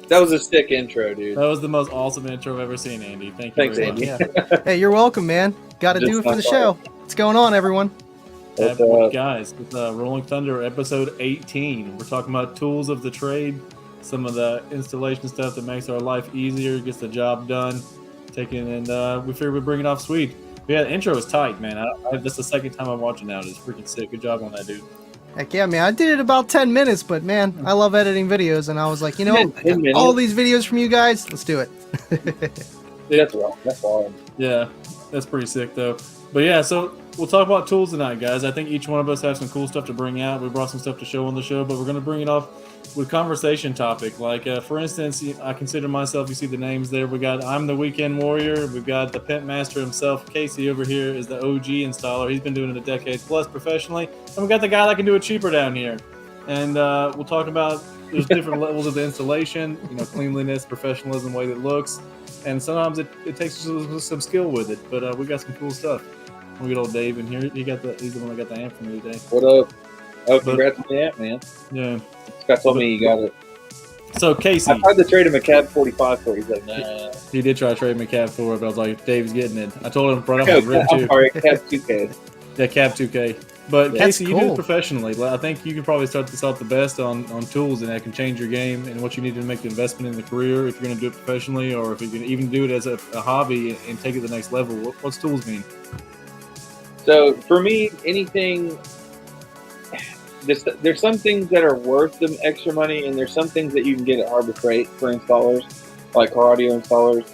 That was a sick intro, dude. That was the most awesome intro I've ever seen, Andy. Thank you Thanks, very Andy. much. Yeah. Hey, you're welcome, man. Got to do it for the show. What's going on, everyone? Guys, it's Rolling Thunder episode 18. We're talking about tools of the trade, some of the installation stuff that makes our life easier, gets the job done, and we figured we'd bring it off sweet. But yeah, the intro is tight, man. That's the second time I'm watching now. It's freaking sick. Good job on that, dude. Heck yeah, man. I did it about 10 minutes, but man, I love editing videos, and I was like, you know, all these videos from you guys, let's do it. Dude, that's awesome. Yeah, that's pretty sick, though. But yeah, so we'll talk about tools tonight, guys. I think each one of us have some cool stuff to bring out. We brought some stuff to show on the show, but we're going to bring it off with conversation topic. Like, for instance, I consider myself, you see the names there. I'm the Weekend Warrior. We've got the Pimp Master himself. Casey over here is the OG installer. He's been doing it a decade plus professionally. And we got the guy that can do it cheaper down here. And we'll talk about there's different levels of the installation, cleanliness, professionalism, way that it looks. And sometimes it takes some skill with it. But we got some cool stuff. We got old Dave in here. He's the one that got the amp for me today. What up? Oh, congrats on the amp, man. Yeah. Scott told me you got it. So, Casey. I tried to trade him a Cab 45 for it. He's like, nah. He did try to trade me a Cab 4, but I was like, Dave's getting it. I told him right off the rip, too. I'm sorry, Cab 2K. Yeah, Cab 2K. But, That's Casey, cool. you do this professionally. I think you can probably start this off the best on tools, and that can change your game and what you need to make the investment in the career if you're going to do it professionally, or if you can even do it as a hobby and take it to the next level. What's tools mean? So, for me, anything... There's some things that are worth the extra money, and there's some things that you can get at Harbor Freight for installers, like car audio installers.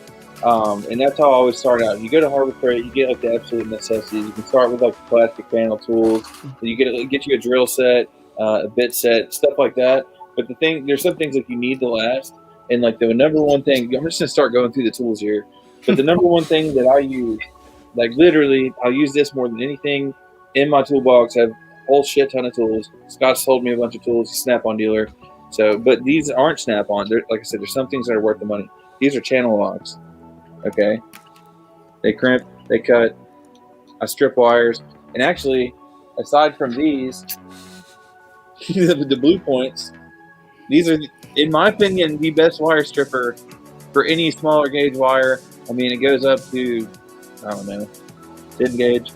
And that's how I always start out. You go to Harbor Freight, you get like the absolute necessities. You can start with like the plastic panel tools. You get you a drill set, a bit set, stuff like that. But there's some things that you need to last. And like the number one thing, I'm just gonna start going through the tools here. But the number one thing that I use, like literally, I'll use this more than anything in my toolbox. I have whole shit ton of tools. Scott's sold me a bunch of tools. He's a Snap-on dealer. So, but these aren't Snap-on. Like I said, there's some things that are worth the money. These are channel locks. Okay. They crimp, they cut. I strip wires. And actually, aside from these, the blue points, these are, in my opinion, the best wire stripper for any smaller gauge wire. I mean, it goes up to, I don't know, 10 gauge.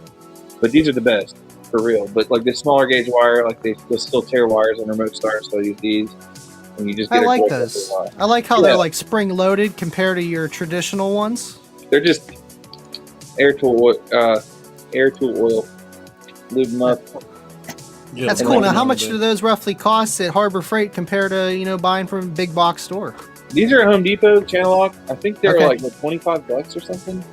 But these are the best. For real, but like this smaller gauge wire, like they'll still tear wires on remote starts, so I use these. And you just get I like those. I like how they're like spring loaded compared to your traditional ones. They're just air tool oil. Lube them up. Yeah, That's cool. Now, how much do those roughly cost at Harbor Freight compared to buying from a big box store? These are at Home Depot channel lock. I think they're like $25 or something.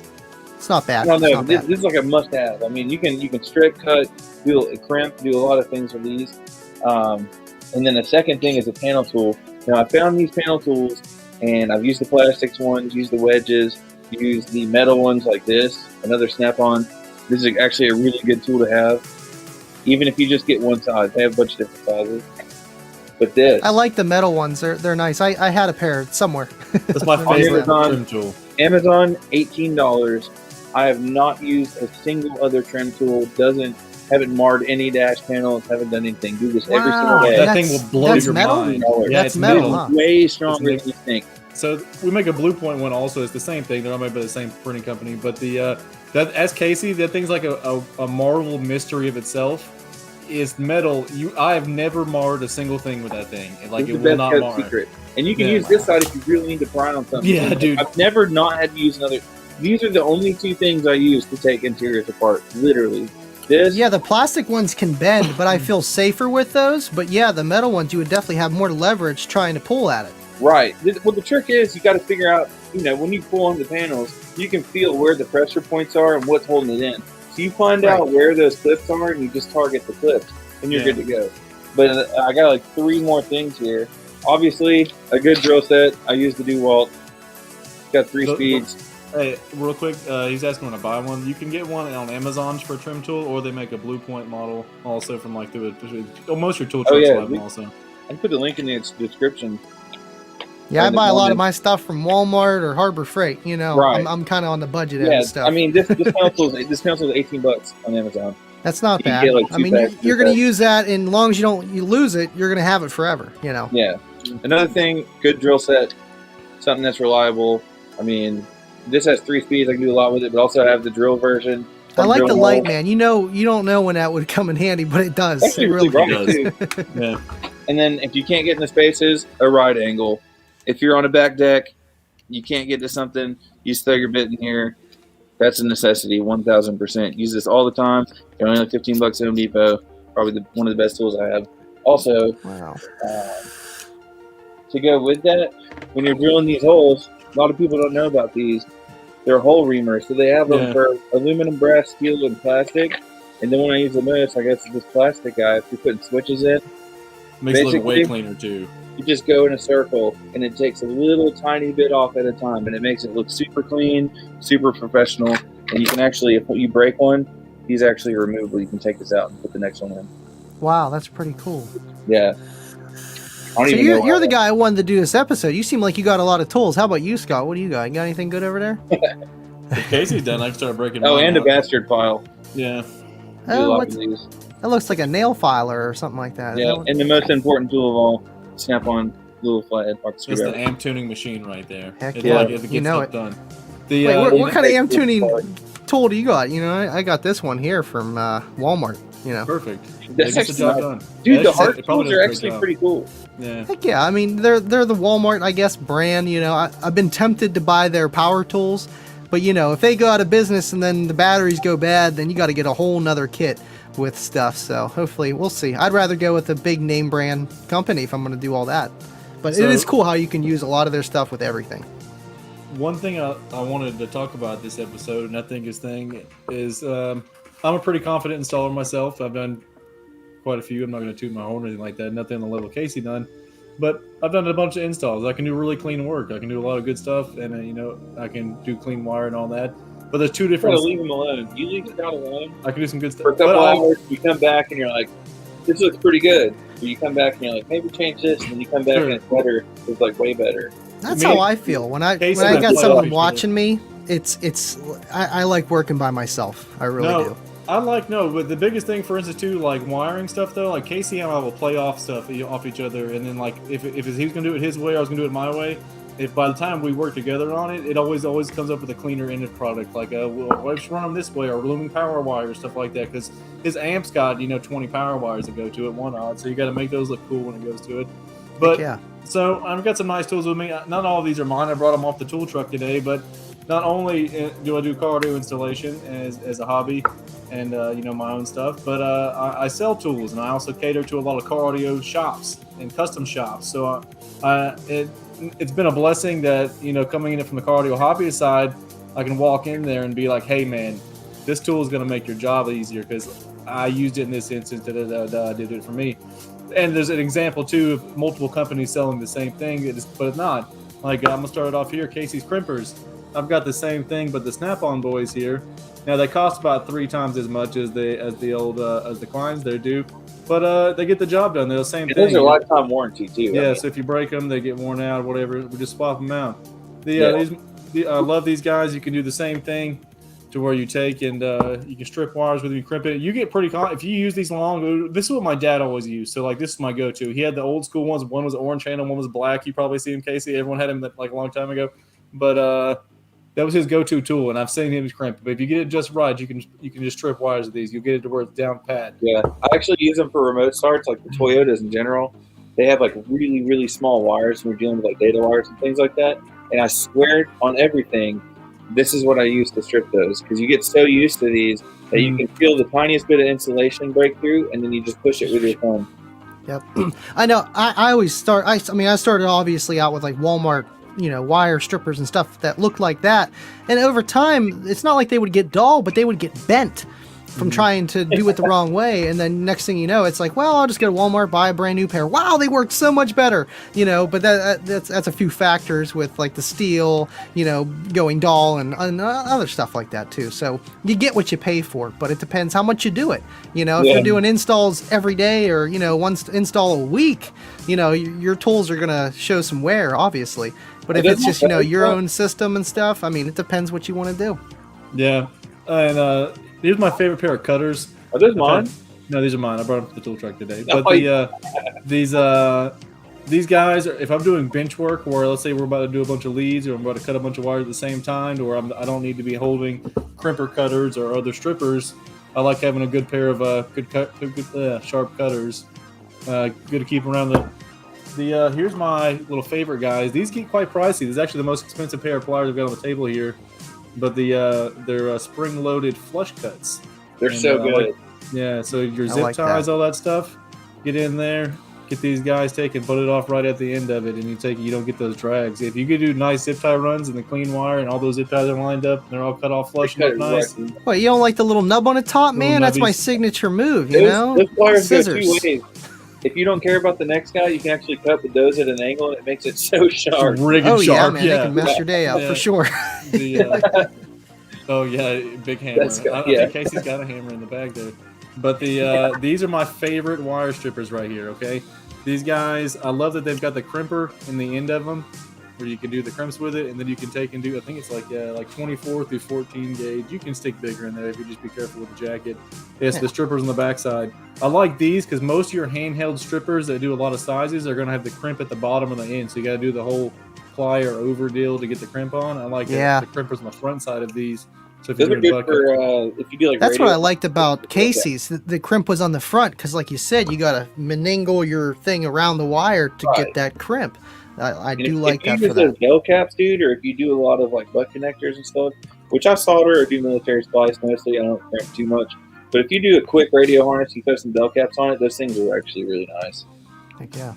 It's not bad. No, this is like a must-have. I mean, you can strip, cut, do a crimp, do a lot of things with these. And then the second thing is a panel tool. Now, I found these panel tools, and I've used the plastics ones, used the wedges, used the metal ones like this, another Snap-on. This is actually a really good tool to have, even if you just get one size. They have a bunch of different sizes. But this, I like the metal ones. They're nice. I had a pair somewhere. That's my favorite trim tool. Amazon, $18. I have not used a single other trim tool. Haven't marred any dash panels. Haven't done anything. Do this every single day. That thing will blow your mind. Yeah, that's metal. Huh? Way stronger than you think. So we make a Blue Point one also. It's the same thing. They're all made by the same printing company. But as Casey, that thing's like a Marvel mystery of itself. Is metal. I have never marred a single thing with that thing. Like it will not mar. Secret. And you can use this side if you really need to pry on something. Yeah, dude. I've never not had to use another. These are the only two things I use to take interiors apart. Literally. Yeah, the plastic ones can bend, but I feel safer with those. But yeah, the metal ones, you would definitely have more leverage trying to pull at it. Right. Well, the trick is you got to figure out, when you pull on the panels, you can feel where the pressure points are and what's holding it in. So you find out where those clips are and you just target the clips and you're good to go. But I got like 3 more things here. Obviously, a good drill set. I use the DeWalt. It's got 3 speeds. Hey, real quick, he's asking when to buy one. You can get one on Amazon for a trim tool, or they make a Blue Point model also from most of your tool trucks have them also. I can put the link in the description. Yeah, I buy a lot of my stuff from Walmart or Harbor Freight. Right. I'm kind of on the budget end of stuff. I mean, this pencil is $18 on Amazon. That's not bad. I mean, you're going to use that, and as long as you lose it, you're going to have it forever. Yeah. Another thing, good drill set. something that's reliable. I mean, this has 3 speeds. I can do a lot with it, but also I have the drill version. I like the drill light, holes. man. You know, you don't know when that would come in handy, but it does. Actually, It really really bright too. Yeah. And then if you can't get in the spaces, a right angle. If you're on a back deck, you can't get to something, you just throw your bit in here. That's a necessity, 1,000%. Use this all the time. They're only like $15 at Home Depot. Probably one of the best tools I have. Also, Wow. to go with that, when you're drilling these holes, a lot of people don't know about these. They're hole reamers, so they have them for aluminum, brass, steel, and plastic. And the one I use the most, I guess, is this plastic guy. If you're putting switches in, Makes it look way cleaner too. you just go in a circle, and it takes a little tiny bit off at a time, and it makes it look super clean, super professional. And you can actually, if you break one, these actually are removable. You can take this out and put the next one in. Wow, that's pretty cool. Yeah. So you're the guy I wanted to do this episode. You seem like you got a lot of tools. How about you, Scott? What do you got? You got anything good over there? If Casey's done, I can start breaking. Oh, mine and out. a bastard file. Yeah. That looks like a nail filer or something like that. Yeah, and the most important tool of all, Snap-on little flathead pocket That's the screwdriver. amp tuning machine right there. Heck It, yeah. like, it gets You know stuff it. done. Wait, The what kind of amp tuning tool do you got? You know, I got this one here from Walmart. You know, perfect. That's It gets the actually job nice. done. Dude, Yeah, the it hard probably tools does a are great actually job. pretty cool. Yeah. heck yeah. I mean, they're the Walmart, I guess, brand. You know, I've been tempted to buy their power tools, but you know, if they go out of business and then the batteries go bad, then you got to get a whole nother kit with stuff. So hopefully, we'll see. I'd rather go with a big name brand company if I'm going to do all that. But it is cool how you can use a lot of their stuff with everything. One thing I wanted to talk about this episode, and I think his thing is I'm a pretty confident installer myself. I've done quite a few. I'm not going to toot my horn or anything like that. Nothing on the level Casey done. But I've done a bunch of installs. I can do really clean work. I can do a lot of good stuff, and you know, I can do clean wire and all that. But there's two You different. gotta leave them alone. You leave it out alone I can do some good stuff. for a couple But hours. You come back and you're like, "This looks pretty good." But you come back and you're like, "Maybe change this," and then you come back and it's better. It's like way better. That's Me- how I feel when I Casey got and I play someone off each watching me. I like working by myself. I really do. But the biggest thing, for instance, too, like wiring stuff though, like Casey and I will play off stuff off each other, and then like if he's gonna do it his way, I was gonna do it my way. If by the time we work together on it, it always comes up with a cleaner ended product. Like we'll just run them this way, or looming power wires, stuff like that. Because his amp's got 20 power wires that go to it, one odd, so you got to make those look cool when it goes to it. But Yeah. so I've got some nice tools with me. Not all of these are mine. I brought them off the tool truck today, but not only do I do car audio installation as a hobby and my own stuff, but I sell tools, and I also cater to a lot of car audio shops and custom shops. So it's been a blessing that coming in from the car audio hobby side, I can walk in there and be like, hey man, this tool is going to make your job easier because I used it in this instance, did it for me. And there's an example too of multiple companies selling the same thing, but it's not. Like I'm gonna start it off here, Casey's Crimpers. I've got the same thing, but the Snap-on boys here. Now they cost about 3 times as much as the Kleins they do, but they get the job done. They're the same thing. Those are lifetime warranty too. Yeah, so if you break them, they get worn out, whatever. We just swap them out. I love these guys. You can do the same thing to where you take and you can strip wires with them, you crimp it. You get pretty if you use these long. This is what my dad always used. So like this is my go-to. He had the old school ones. One was orange handle, one was black. You probably see him, Casey. Everyone had him like a long time ago, but that was his go-to tool, and I've seen him crimp. But if you get it just right, you can just strip wires with these. You'll get it to where it's down pat. Yeah, I actually use them for remote starts, like the Toyotas in general. They have like really, really small wires when you're dealing with like data wires and things like that. And I swear on everything, this is what I use to strip those, because you get so used to these that you can feel the tiniest bit of insulation break through, and then you just push it with your thumb. Yep. I know. I always start. I started obviously out with like Walmart, wire strippers and stuff that looked like that. And over time, it's not like they would get dull, but they would get bent from trying to do it the wrong way. And then next thing you know, it's like, well, I'll just go to Walmart, buy a brand new pair. Wow, they work so much better, but that's a few factors with like the steel, going dull and other stuff like that too. So you get what you pay for, but it depends how much you do it. If you're doing installs every day or, one install a week, your tools are going to show some wear, obviously. But if it's just, your own system and stuff, it depends what you want to do. Yeah. And here's my favorite pair of cutters. Are those mine? No, these are mine. I brought them to the tool truck today. Oh, But these these guys, if I'm doing bench work, where let's say we're about to do a bunch of leads, or I'm about to cut a bunch of wires at the same time, or I don't need to be holding crimper cutters or other strippers, I like having a good pair of sharp cutters. Good to keep around the. Here's my little favorite, guys. These get quite pricey. This is actually the most expensive pair of pliers I've got on the table here, but they're spring-loaded flush cuts. They're so good. Yeah, so your zip like ties, that. all that stuff, get in there, get these guys taken, put it off right at the end of it, and you don't get those drags. If you could do nice zip tie runs and the clean wire and all those zip ties are lined up and they're all cut off flush and look nice. What, you don't like the little nub on the top, man? That's my nubbies. signature move, you know? Those pliers go Scissors. 2 ways. If you don't care about the next guy, you can actually cut the does at an angle, and it makes it so sharp. Rigged Oh yeah, sharp, man, they can mess your day out for sure. Oh yeah, big hammer. I think Casey's got a hammer in the bag there. But these are my favorite wire strippers right here. Okay, these guys, I love that they've got the crimper in the end of them, where you can do the crimps with it, and then you can take and do. I think it's like 24 through 14 gauge. You can stick bigger in there if you just be careful with the jacket. Yes, the strippers on the backside. I like these because most of your handheld strippers that do a lot of sizes are going to have the crimp at the bottom of the end, so you got to do the whole ply or over deal to get the crimp on. I like the crimpers on the front side of these. So if Those are you're good for if you do like. That's what I liked about Casey's. The crimp was on the front because, like you said, you got to manangle your thing around the wire to get that crimp. I do like that for that. If you use those bell caps, dude, or if you do a lot of like butt connectors and stuff, which I solder or do military splice mostly, I don't crimp too much. But if you do a quick radio harness, you put some bell caps on it, those things are actually really nice. Heck yeah.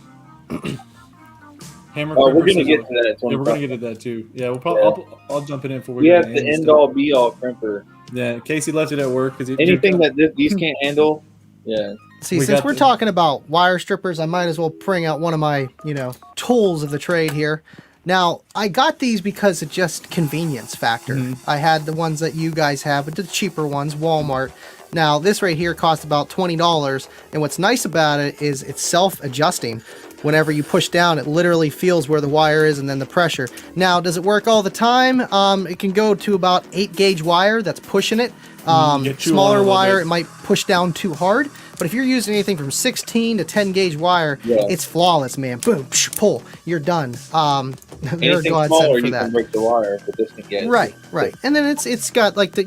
Hammer we're going to get to that. Yeah, we're going to get to that too. Yeah, we'll probably. I'll jump it in for. We have the end all be all crimper. Yeah, Casey left it at work because anything that these can't handle. Yeah. See, since we're talking about wire strippers, I might as well bring out one of my, tools of the trade here. Now, I got these because of just convenience factor. Mm-hmm. I had the ones that you guys have, but the cheaper ones, Walmart. Now, this right here costs about $20, and what's nice about it is it's self-adjusting. Whenever you push down, it literally feels where the wire is and then the pressure. Now, does it work all the time? It can go to about 8-gauge wire that's pushing it. Smaller wire, it might push down too hard. But if you're using anything from 16 to 10-gauge wire, it's flawless, man. Boom, psh, pull, you're done. Anything smaller, you can break the wire, but this can get right. And then it's got like the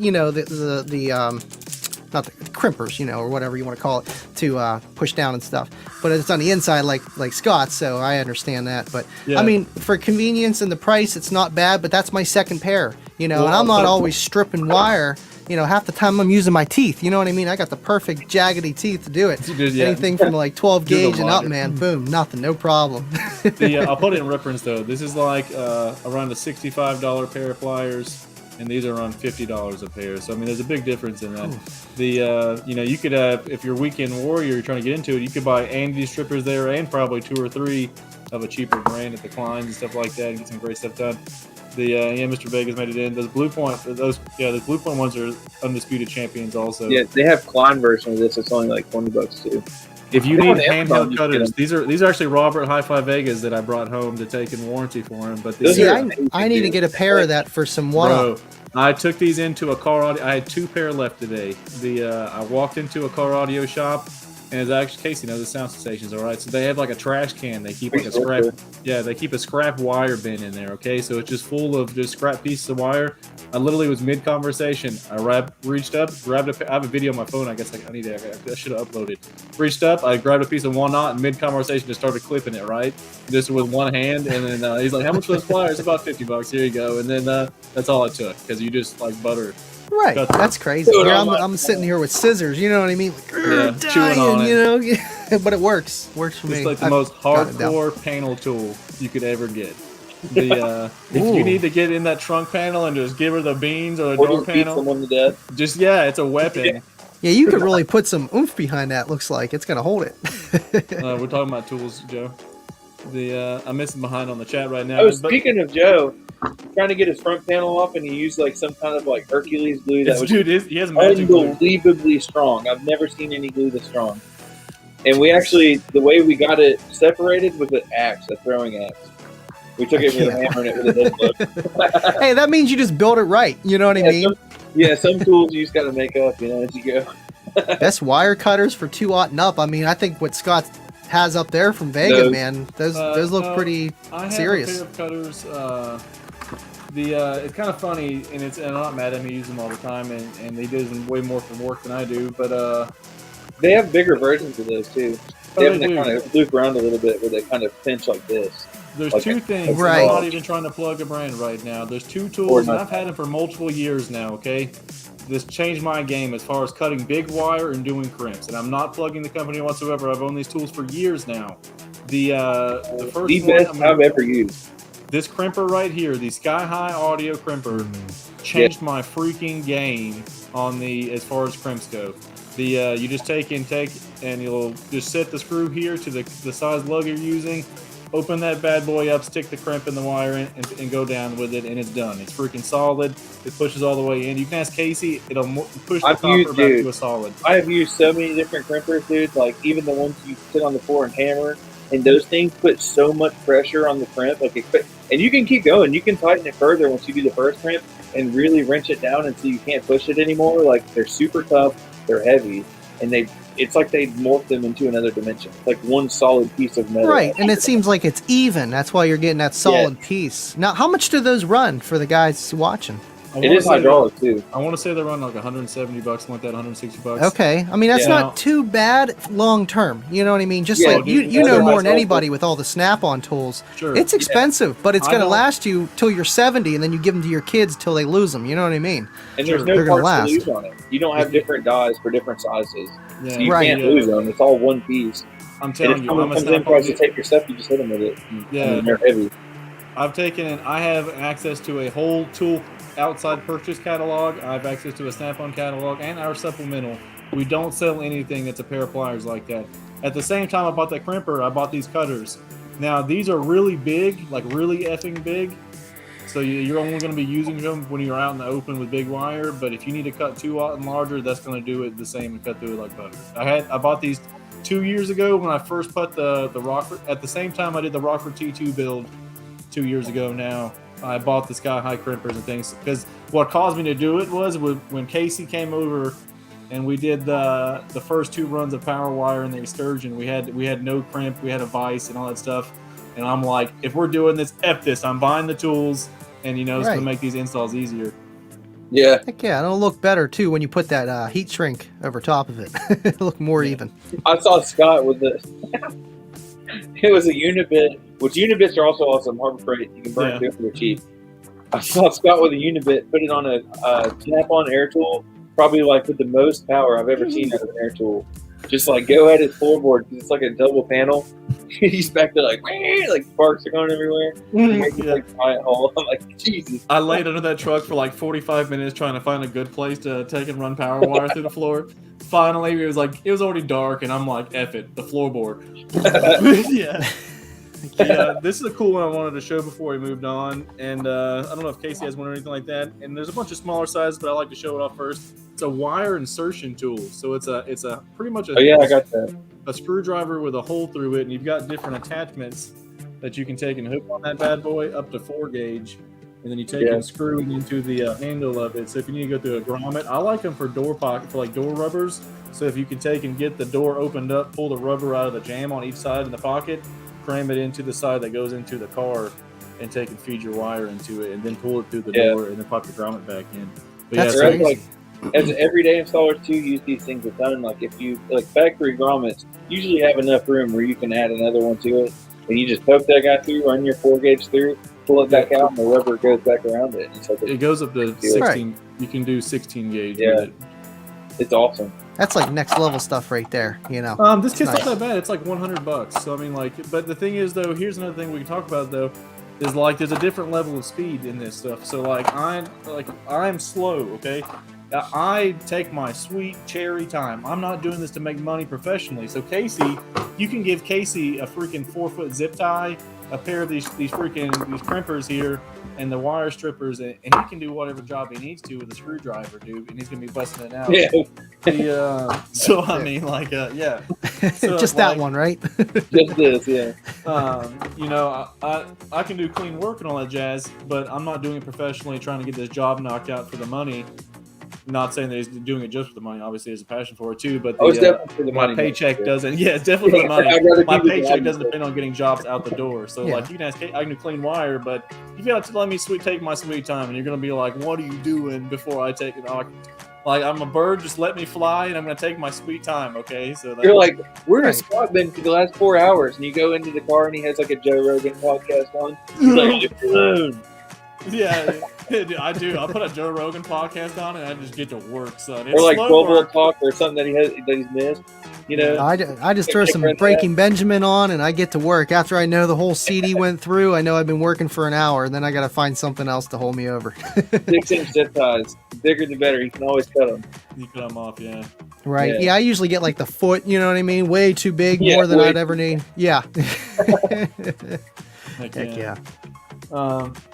not the crimpers, or whatever you want to call it, to push down and stuff. But it's on the inside like Scott's, so I understand that. But I mean, for convenience and the price, it's not bad. But that's my second pair, and I'm not always stripping wire. Half the time I'm using my teeth. You know what I mean? I got the perfect jaggedy teeth to do it. Anything from like 12 gauge and up, man. Boom, nothing, no problem. I'll put it in reference though. This is like around a $65 pair of pliers, and these are around $50 a pair. So I mean, there's a big difference in that. Ooh. You could if you're weekend warrior, you're trying to get into it, you could buy Andy strippers there, and probably 2 or 3 of a cheaper brand at the Kleins and stuff like that, and get some great stuff done. Mr. Vegas made it in. Those Blue Point, those Blue Point ones are undisputed champions also. Yeah, they have Klein version of this. It's only like $20 too. If you need handheld cutters, these are actually Robert Hi-Fi Vegas that I brought home to take in warranty for him. But I need to get a pair of that for some one-up. Bro, I took these into a car audio. I had 2 pair left today. I walked into a car audio shop. And it's actually, Casey knows the sound stations, all right? So they have like a trash can. They keep like a scrap. Yeah, they keep a scrap wire bin in there, okay? So it's just full of just scrap pieces of wire. I literally was mid-conversation. I reached up, grabbed I have a video on my phone. I guess I should have uploaded. Reached up, I grabbed a piece of walnut, and mid-conversation just started clipping it, right? Just with one hand. And then he's like, how much for those pliers? About $50. Here you go. And then that's all it took, because you just like butter. Right, that's crazy. Here, I'm sitting here with scissors, you know what I mean? Like, chewing on it. But it works. Works for me. It's like the most hardcore panel tool you could ever get. If you need to get in that trunk panel and just give her the beans or the door panel, someone to death. It's a weapon. Yeah, you could really put some oomph behind that. Looks like it's gonna hold it. We're talking about tools, Joe. I'm missing behind on the chat right now. Oh, speaking of Joe, trying to get his front panel off, and he used like some kind of like Hercules glue that was he has magic glue. Unbelievably strong. I've never seen any glue this strong. And we actually, the way we got it separated was an axe, a throwing axe. We took it with a hammer and it with a head load. Hey, that means you just built it right. You know what I mean? Some tools you just got to make up, as you go. Best wire cutters for 2/0 and up. I mean, I think what Scott's has up there from Vega, Those- man. Those look pretty I have serious. a pair of cutters. It's kind of funny, and I'm not mad at me. Use them all the time, and they do them way more for work than I do. But they have bigger versions of those too. They have they them that do. kind of loop around a little bit where they kind of pinch like this. There's Like two things. Right. I'm not even trying to plug a brand right now. There's two Or tools, and not. I've had them for multiple years now. Okay, this changed my game as far as cutting big wire and doing crimps. And I'm not plugging the company whatsoever. I've owned these tools for years now. The first The one, best I've ever used. this crimper right here, the Sky High Audio crimper, changed my freaking game on the as far as crimps go. The you just take and you'll just set the screw here to the size lug you're using. Open that bad boy up, stick the crimp in the wire in, and go down with it, and it's done. It's freaking solid. It pushes all the way in. You can ask Casey; it'll push the I've copper used, back dude. to a solid. I have used so many different crimpers, dude. Like even the ones you sit on the floor and hammer, and those things put so much pressure on the crimp. And you can keep going. You can tighten it further once you do the first crimp and really wrench it down until you can't push it anymore. Like they're super tough, they're heavy, and it's like they morphed them into another dimension. It's like one solid piece of metal. Right, and it seems like it's even. That's why you're getting that solid piece. Now, how much do those run for the guys watching? It is hydraulic too. I want to say they run like $170, something like that, $160. Okay, I mean that's Yeah. not too bad long term. You know what I mean? Just Yeah, like dude, you know otherwise more than also- anybody with all the snap-on tools. Sure. It's expensive, but it's I going to don't- last you till you're 70, and then you give them to your kids till they lose them. You know what I mean? And Sure. there's They're no gonna parts to last. lose on it. You don't have different dies for different sizes. Yeah. So you Right. can't lose them. It's all one piece. I'm And telling if you, someone I'm a comes in Snap-on tries to take your stuff, you just hit them with it. Yeah. And they're heavy. I've taken and I have access to a whole tool outside purchase catalog. I have access to a Snap-on catalog and our supplemental. We don't sell anything that's a pair of pliers like that. At the same time I bought that crimper, I bought these cutters. Now these are really big, like really effing big. So you're only going to be using them when you're out in the open with big wire. But if you need to cut 2/0 and larger, that's going to do it the same and cut through it like butter. I bought these 2 years ago when I first put the Rockford. At the same time I did the Rockford T2 build 2 years ago now. I bought the Sky High crimpers and things because what caused me to do it was when Casey came over and we did the first 2 runs of power wire in the excursion. We had no crimp, we had a vise and all that stuff. And I'm like, if we're doing this, F this. I'm buying the tools, and it's Right. going to make these installs easier. Yeah. Heck yeah, it'll look better too when you put that heat shrink over top of it. It'll look more even. I saw Scott with the. It was a Unibit, which Unibits are also awesome. Harbor Freight, you can burn Yeah. it for cheap. I saw Scott with a Unibit, put it on a Snap-on air tool, probably like with the most power I've ever seen out of an air tool. Just like go at his floorboard, 'cause it's like a double panel. He's back there like sparks are going everywhere. Makes it Yeah. like a giant hole. I'm like, Jesus. I laid under that truck for like 45 minutes trying to find a good place to take and run power wire through the floor. Finally, it was already dark, and I'm like, F it, the floorboard. Yeah. Yeah, this is a cool one I wanted to show before we moved on, and I don't know if Casey has one or anything like that. And there's a bunch of smaller sizes, but I like to show it off first. It's a wire insertion tool, so it's a pretty much Oh yeah, I got that. a screwdriver with a hole through it, and you've got different attachments that you can take and hook on that bad boy up to 4 gauge, and then you take and screw it into the handle of it. So if you need to go through a grommet, I like them for door pocket, for like door rubbers. So if you can take and get the door opened up, pull the rubber out of the jam on each side in the pocket, cram it into the side that goes into the car, and take and feed your wire into it, and then pull it through the door, and then pop your grommet back in. But That's so- crazy. Like, as everyday installers too, use these things a ton. Like if you like factory grommets, usually have enough room where you can add another one to it, and you just poke that guy through, run your 4 gauge through, pull it back out, and the rubber goes back around it. It's like it goes up to 16. You can do 16 gauge Yeah. with it. it's awesome. That's like next level stuff right there. You know. This kit's Nice. not that bad. It's like $100. So I mean, like, but the thing is, though, here's another thing we can talk about, though, is like there's a different level of speed in this stuff. So I'm slow, okay. I take my sweet cherry time. I'm not doing this to make money professionally. So Casey, you can give Casey a freaking 4-foot zip tie, a pair of these crimpers here, and the wire strippers, and he can do whatever job he needs to with a screwdriver, dude, and he's gonna be busting it out. Yeah, So I mean, like, yeah. So, Just that like, one, right? just this. Yeah, I can do clean work and all that jazz, but I'm not doing it professionally, trying to get this job knocked out for the money. not saying that he's doing it just for the money. Obviously, there's a passion for it too. But It's definitely for the my money. paycheck doesn't. Yeah, it's definitely for the money. I'd rather My keep it than paycheck have doesn't it. depend on getting jobs out the door. So Yeah. like, you can ask, I can clean wire, but you got to let me take my sweet time, and you're gonna be like, what are you doing before I take it? Like I'm a bird, just let me fly, and I'm gonna take my sweet time. Okay, so You're like, where Right. has Scott been for the last 4 hours? And you go into the car and he has like a Joe Rogan podcast on. He's like, leave me alone. yeah, I do. I put a Joe Rogan podcast on, and I just get to work, son. It's Or like slow 12 work. o'clock or something that he's missed. You know, I just throw some Breaking Benjamin on and I get to work. After I know the whole CD went through, I know I've been working for an hour, and then I got to find something else to hold me over. 6-inch zip ties. The bigger the better. You can always cut them. You cut them off, yeah. Right. Yeah. Yeah, I usually get like the foot, you know what I mean? Way too big, Yeah, more than way I'd ever need. Yeah. Heck Heck yeah.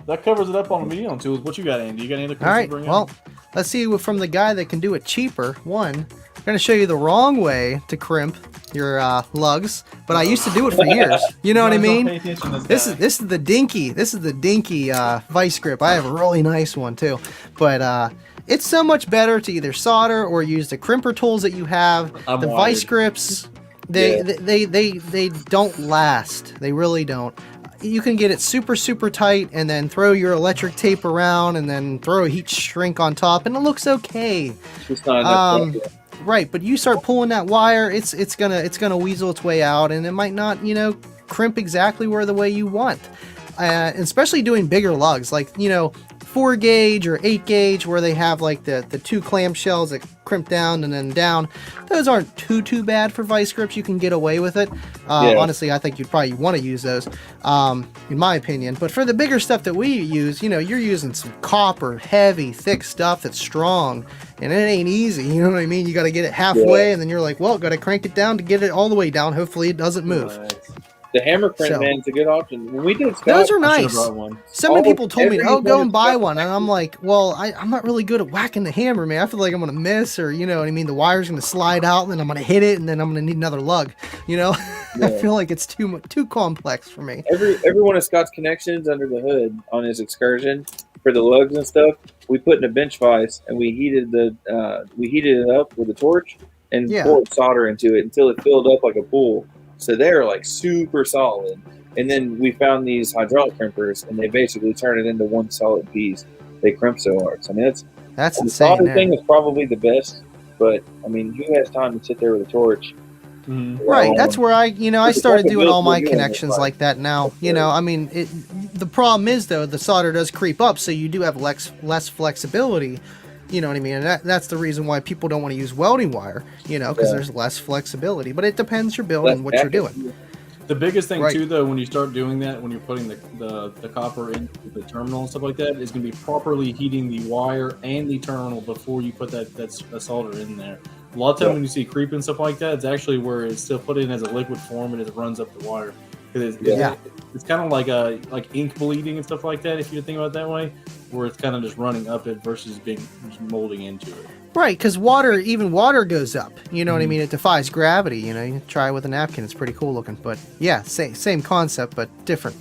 That covers it up on the medium tools. What you got, Andy? You got any other questions All right. to bring Well, up? let's see from the guy that can do it cheaper. One, I'm going to show you the wrong way to crimp your lugs, but I used to do it for years. You know what I mean? This is the dinky. This is the dinky vice grip. I have a really nice one too, but it's so much better to either solder or use the crimper tools that you have. I'm The wired. vice grips, they don't last. They really don't. You can get it super tight and then throw your electric tape around and then throw a heat shrink on top and it looks okay. It's just not enough pressure. Right, but you start pulling that wire, it's gonna weasel its way out, and it might not, crimp exactly where the way you want. Especially doing bigger lugs, like 4 gauge or 8 gauge, where they have like the 2 clamshells that crimp down and then down. Those aren't too bad for vice grips. You can get away with it. Yeah. Honestly, I think you'd probably want to use those, in my opinion. But for the bigger stuff that we use, you're using some copper, heavy, thick stuff that's strong, and it ain't easy. You know what I mean? You got to get it halfway, and then you're like, well, got to crank it down to get it all the way down. Hopefully, it doesn't move. Right. The hammer print, So- man, is a good option. When we did Scott, Those are I should've nice. brought one. So many All- people told me, every oh, go one and is buy got- one. And I'm like, well, I'm not really good at whacking the hammer, man. I feel like I'm going to miss, or, you know what I mean? The wire's going to slide out, and then I'm going to hit it, and then I'm going to need another lug. I Yeah. feel like it's too complex for me. every one of Scott's connections under the hood on his excursion for the lugs and stuff, we put in a bench vise and we heated it up with a torch and Yeah. poured solder into it until it filled up like a pool. So they're like super solid. And then we found these hydraulic crimpers, and they basically turn it into one solid piece. They crimp so hard. So I mean, That's the insane. solder There. thing is probably the best. But I mean, who has time to sit there with a torch? Mhm. Right, that's where I started doing all my Yeah, connections right. like that now. I mean, the problem is though, the solder does creep up, so you do have less flexibility. You know what I mean? And that's the reason why people don't want to use welding wire, because Yeah. there's less flexibility. But it depends your build and what you're doing. The biggest thing Right. too, though, when you start doing that, when you're putting the copper into the terminal and stuff like that, is going to be properly heating the wire and the terminal before you put that solder in there. A lot of times Yeah. when you see creep and stuff like that, it's actually where it's still put in as a liquid form and it runs up the wire. Yeah. It's kind of like ink bleeding and stuff like that, if you think about it that way, where it's kind of just running up it versus just molding into it. Right, because even water goes up. You know what I mean? It defies gravity. You try it with a napkin; it's pretty cool looking. But yeah, same concept, but different.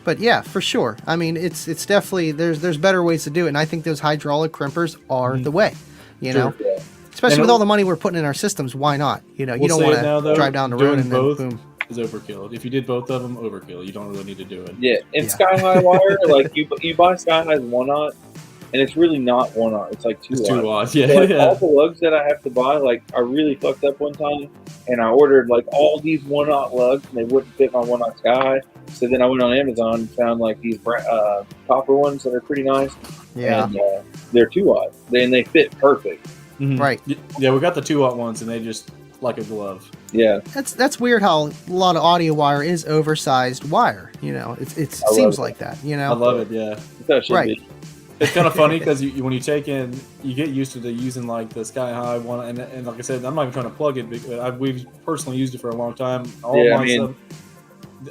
But yeah, for sure. I mean, it's definitely there's better ways to do it, and I think those hydraulic crimpers are the way. Sure. Yeah. Especially And with all the money we're putting in our systems, why not? You We'll don't say want it now, to though, drive down the road doing and then both boom. is overkill. If you did both of them, overkill. You don't really need to do it. Yeah, and Yeah. Sky High wire, like you buy Sky High's 1/0, and it's really not 1/0. It's like 2 It's too watts. loud. Yeah, So, like, yeah. all the lugs that I have to buy, like I really fucked up one time, and I ordered like all these 1/0 lugs, and they wouldn't fit my 1/0 Sky. So then I went on Amazon and found like these copper ones that are pretty nice. Yeah, and, they're 2 watts. They fit perfect. Mhm. right. Yeah, we got the 2-watt ones, and they just like a glove. Yeah, That's weird how a lot of audio wire is oversized wire. It love seems it. like that. I love it. Yeah. that should Right. be. It's kind of funny because when you take in, you get used to using like the Sky High one, and like I said, I'm not even trying to plug it because we've personally used it for a long time. Yeah, I mean-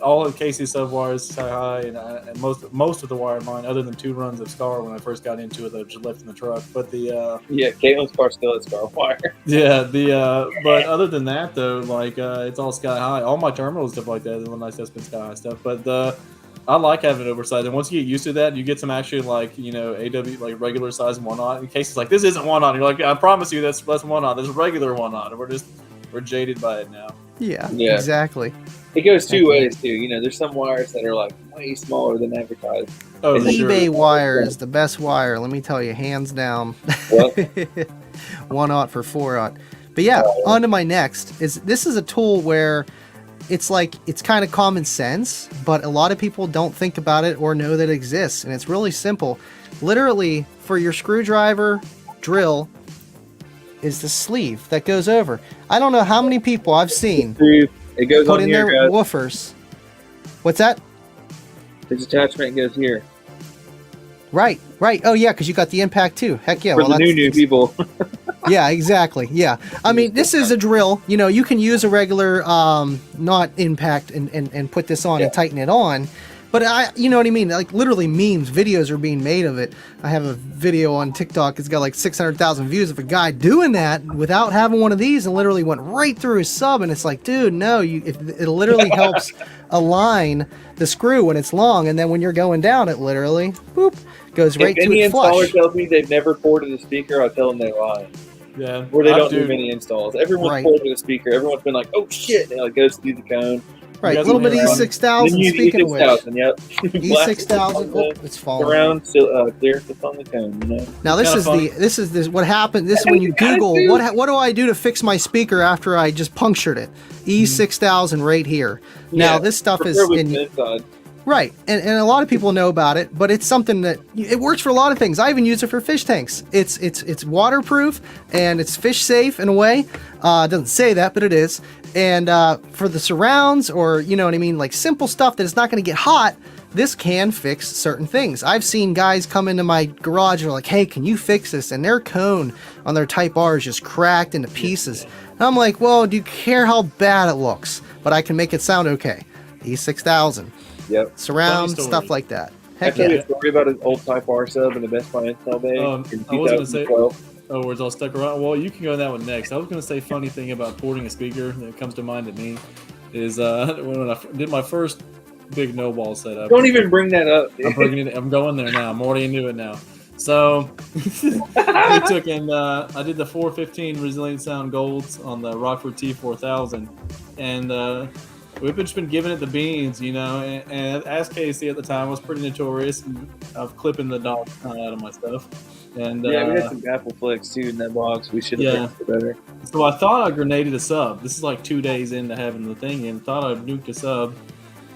All of Casey's sub wires Sky High, and most of the wire mine, other than 2 runs of Scar when I first got into it, that I just left in the truck. But Yeah, Caitlin's car still has Scar wire. but other than that though, like it's all Sky High. All my terminals stuff like that is nice. That's been Sky High stuff, but I like having it oversized, and once you get used to that, you get some actually like AW like regular size one-aught. In case it's like this isn't one-aught, you're like I promise you that's one-aught. There's a regular one-aught. We're jaded by it now. Yeah, Yeah. exactly. It goes two Okay. ways too. There's some wires that are like way smaller than advertised. Oh, And sure. eBay wire is the best wire. Let me tell you, hands down. Well, 1/0 for 4/0. But yeah, on to my next. This is a tool where it's kind of common sense, but a lot of people don't think about it or know that it exists, and it's really simple. Literally, for your screwdriver drill is the sleeve that goes over. I don't know how many people I've seen it goes put on in here, their guys. woofers. What's that? This attachment goes here. Right. Oh yeah, because you got the impact too. Heck yeah. For the new people. Yeah, exactly. Yeah. I mean, this is a drill. You can use a regular not impact and put this on and tighten it on. But you know what I mean? Like literally memes, videos are being made of it. I have a video on TikTok. It's got like 600,000 views of a guy doing that without having one of these and literally went right through his sub. And it's like, dude, no, it literally helps align the screw when it's long. And then when you're going down, it literally, boop, goes right if to any it installer flush. tells me they've never ported a speaker, I tell them they lie. Yeah. Where they don't do Dude, many installs. Everyone's Right. ported a speaker. Everyone's been like, oh shit, and it like goes through the cone. Right, a guys little bit are- E6000, Then you speaking of which. E6000, yep. E6000, oh, it's falling. Around clear stuff on the cone, Now this Kinda is this what happened. This is when you Google what do I do to fix my speaker after I just punctured it. E6000 right here. Now Yeah, this stuff is preferably in from inside. right, and a lot of people know about it, but it's something that it works for a lot of things. I even use it for fish tanks. It's waterproof and it's fish safe in a way. It doesn't say that, but it is. And for the surrounds or you know what I mean, like simple stuff that is not going to get hot. This can fix certain things. I've seen guys come into my garage and are like, hey, can you fix this? And their cone on their Type R is just cracked into pieces. And I'm like, well, do you care how bad it looks? But I can make it sound okay. E6000. Yep. Surround, Funny stuff story. like that. I Heck tell you yeah. a story about an old Type R sub in the Best Buy install bay in I was gonna say- 2012. Oh, where it's all stuck around. Well, you can go on that one next. I was going to say funny thing about porting a speaker that comes to mind to me is when I did my first big no ball setup. Don't even bring that up. I'm bringing it. I'm going there now. I'm already into it now. So I took and I did the 415 Resilient Sound Golds on the Rockford T4000, and we've just been giving it the beans, And Ask Casey at the time was pretty notorious of clipping the dog out of my stuff. And Yeah, we had some Apple Flex too in that box. We should have fixed it better. so I thought I grenaded a sub. This is like 2 days into having the thing, and thought I nuked a sub.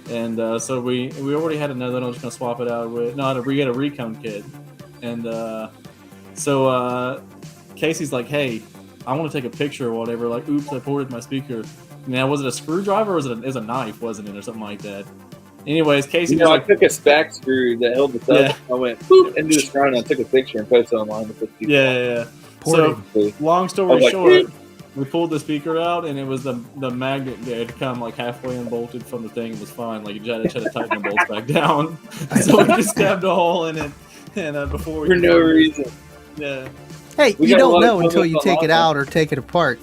And so we already had another one. I was going to swap it out with. No, we had a recon kit. And so Casey's like, hey, I want to take a picture or whatever. Like, oops, I ported my speaker. Now, was it a screwdriver or was it a knife, wasn't it, or something like that? Anyways, Casey was I like, took a spack screw that held the sub. Yeah. I went boop into the scroll and I took a picture and posted it online to put people yeah. Ported. So, long I story was like, short, "Dude." we pulled the speaker out, and it was the magnet that had come like halfway unbolted from the thing. It was fine. Like, you had to tighten the bolts back down. So we just stabbed a hole in it, and before we for no reason. yeah, Hey, We you got a don't lot of know until comments you take it online. out or take it apart.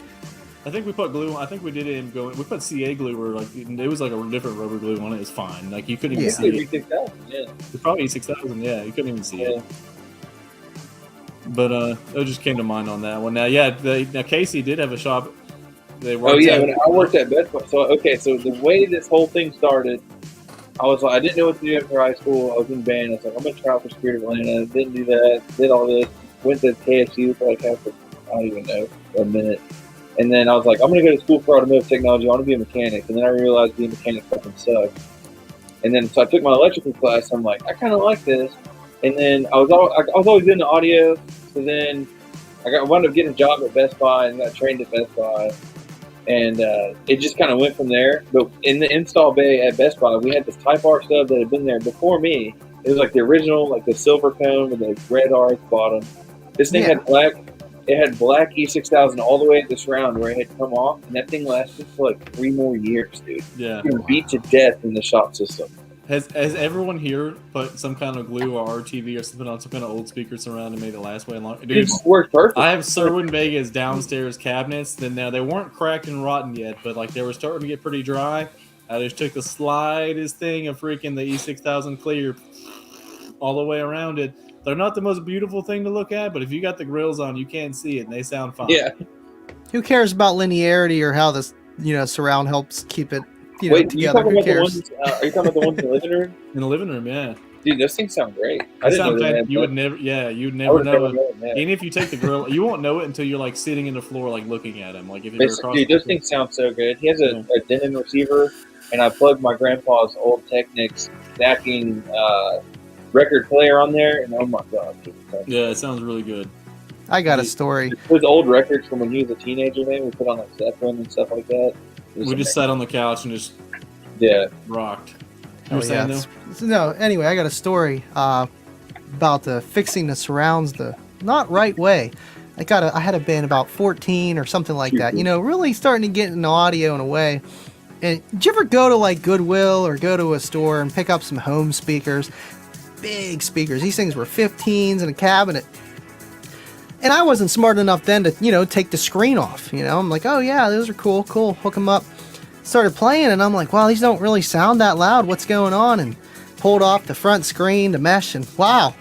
I think we put glue. I think we did it in going. We put CA glue, where like it was like a different rubber glue on it. It was fine. Like you couldn't even Yeah. see it. E6000, yeah. It's probably 6000. Yeah, you couldn't even see Yeah. it. But it just came to mind on that one. Now, yeah, now Casey did have a shop. They Oh worked yeah, at- when I worked at Best Buy. So the way this whole thing started, I was like, I didn't know what to do after high school. I was in band. I was like, I'm gonna try out for Spirit of Atlanta. Didn't do that. Did all this. Went to KSU for like I don't even know, a minute. And then I was like, I'm gonna go to school for automotive technology. I want to be a mechanic. And then I realized being a mechanic fucking sucks. And then so I took my electrical class. I'm like, I kind of like this. And then I was always into audio. So then I wound up getting a job at Best Buy and got trained at Best Buy. And it just kind of went from there. But in the install bay at Best Buy, we had this Type R sub that had been there before me. It was like the original, like the silver cone with the red R at the bottom. This thing had black. It had black E6000 all the way at this round where it had come off, and that thing lasted for like 3 more years, dude. Yeah. It was beat to death in the shop system. Has everyone here put some kind of glue or RTV or something on some kind of old speaker surround and made it last way long? It Dude, just worked perfect. I have Sherwin Vega's downstairs cabinets. Then now they weren't cracked and rotten yet, but like they were starting to get pretty dry. I just took the slightest thing of freaking the E6000 clear all the way around it. They're not the most beautiful thing to look at, but if you got the grills on, you can't see it, and they sound fine. Yeah. Who cares about linearity or how this, surround helps keep it, Wait, together? you talking Who about cares? the ones? Are you talking about the ones in the living room? In the living room, yeah. Dude, those things sound great. I They didn't sound know fan- that. you would never, yeah, you'd I never would know never it. know that. Even if you take the grill, you won't know it until you're like sitting in the floor, like looking at them. Like if you're across. Dude, those things sound so good. He has a Denon receiver, and I plugged my grandpa's old Technics stacking record player on there, and oh my god. Yeah, it sounds really good. I got a story. Those old records from when he was a teenager, man, we put on like Zeppelin and stuff like that. We just sat on the couch and just rocked. You were saying, though? No, anyway, I got a story about the fixing the surrounds the not right way. I had a band about 14 or something like that. Really starting to get into audio in a way. And did you ever go to like Goodwill or go to a store and pick up some home speakers? Big speakers. These things were 15s in a cabinet. And I wasn't smart enough then to, take the screen off. I'm like, oh yeah, those are cool. Hook them up. Started playing and I'm like, wow, these don't really sound that loud. What's going on? And pulled off the front screen, the mesh, and wow,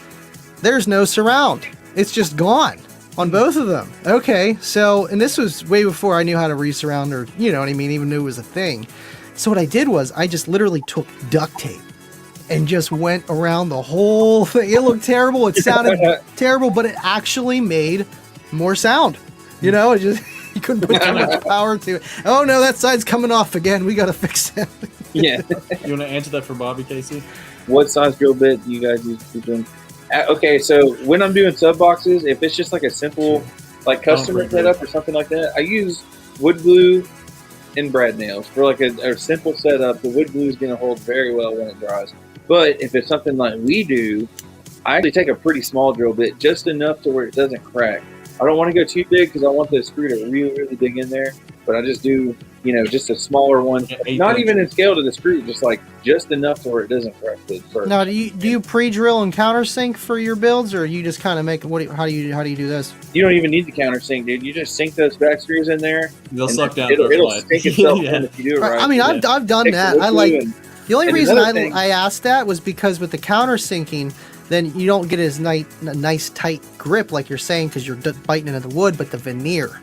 there's no surround. It's just gone on both of them. Okay, so, and this was way before I knew how to resurround or, you know what I mean, even knew it was a thing. So what I did was I just literally took duct tape and just went around the whole thing. It looked terrible. It sounded terrible, but it actually made more sound. It just, you couldn't put too much power to it. Oh no, that side's coming off again. We got to fix it. Yeah. You want to answer that for Bobby, Casey? What size drill bit do you guys use to do? Okay, so when I'm doing sub boxes, if it's just like a simple, like customer setup or something like that, I use wood glue and brad nails for like a simple setup. The wood glue is going to hold very well when it dries. But if it's something like we do, I actually take a pretty small drill bit, just enough to where it doesn't crack. I don't want to go too big because I want the screw to really, really dig in there. But I just do, just a smaller one. Not even in scale to the screw, just enough to where it doesn't crack. Now, do you pre-drill and countersink for your builds, or you just kind of make how do you do this? You don't even need the countersink, dude. You just sink those back screws in there. They'll suck down. It'll sink itself in if you do it right. I mean, I've done that. The only reason I asked that was because with the countersinking, then you don't get as nice tight grip like you're saying because you're biting into the wood, but the veneer.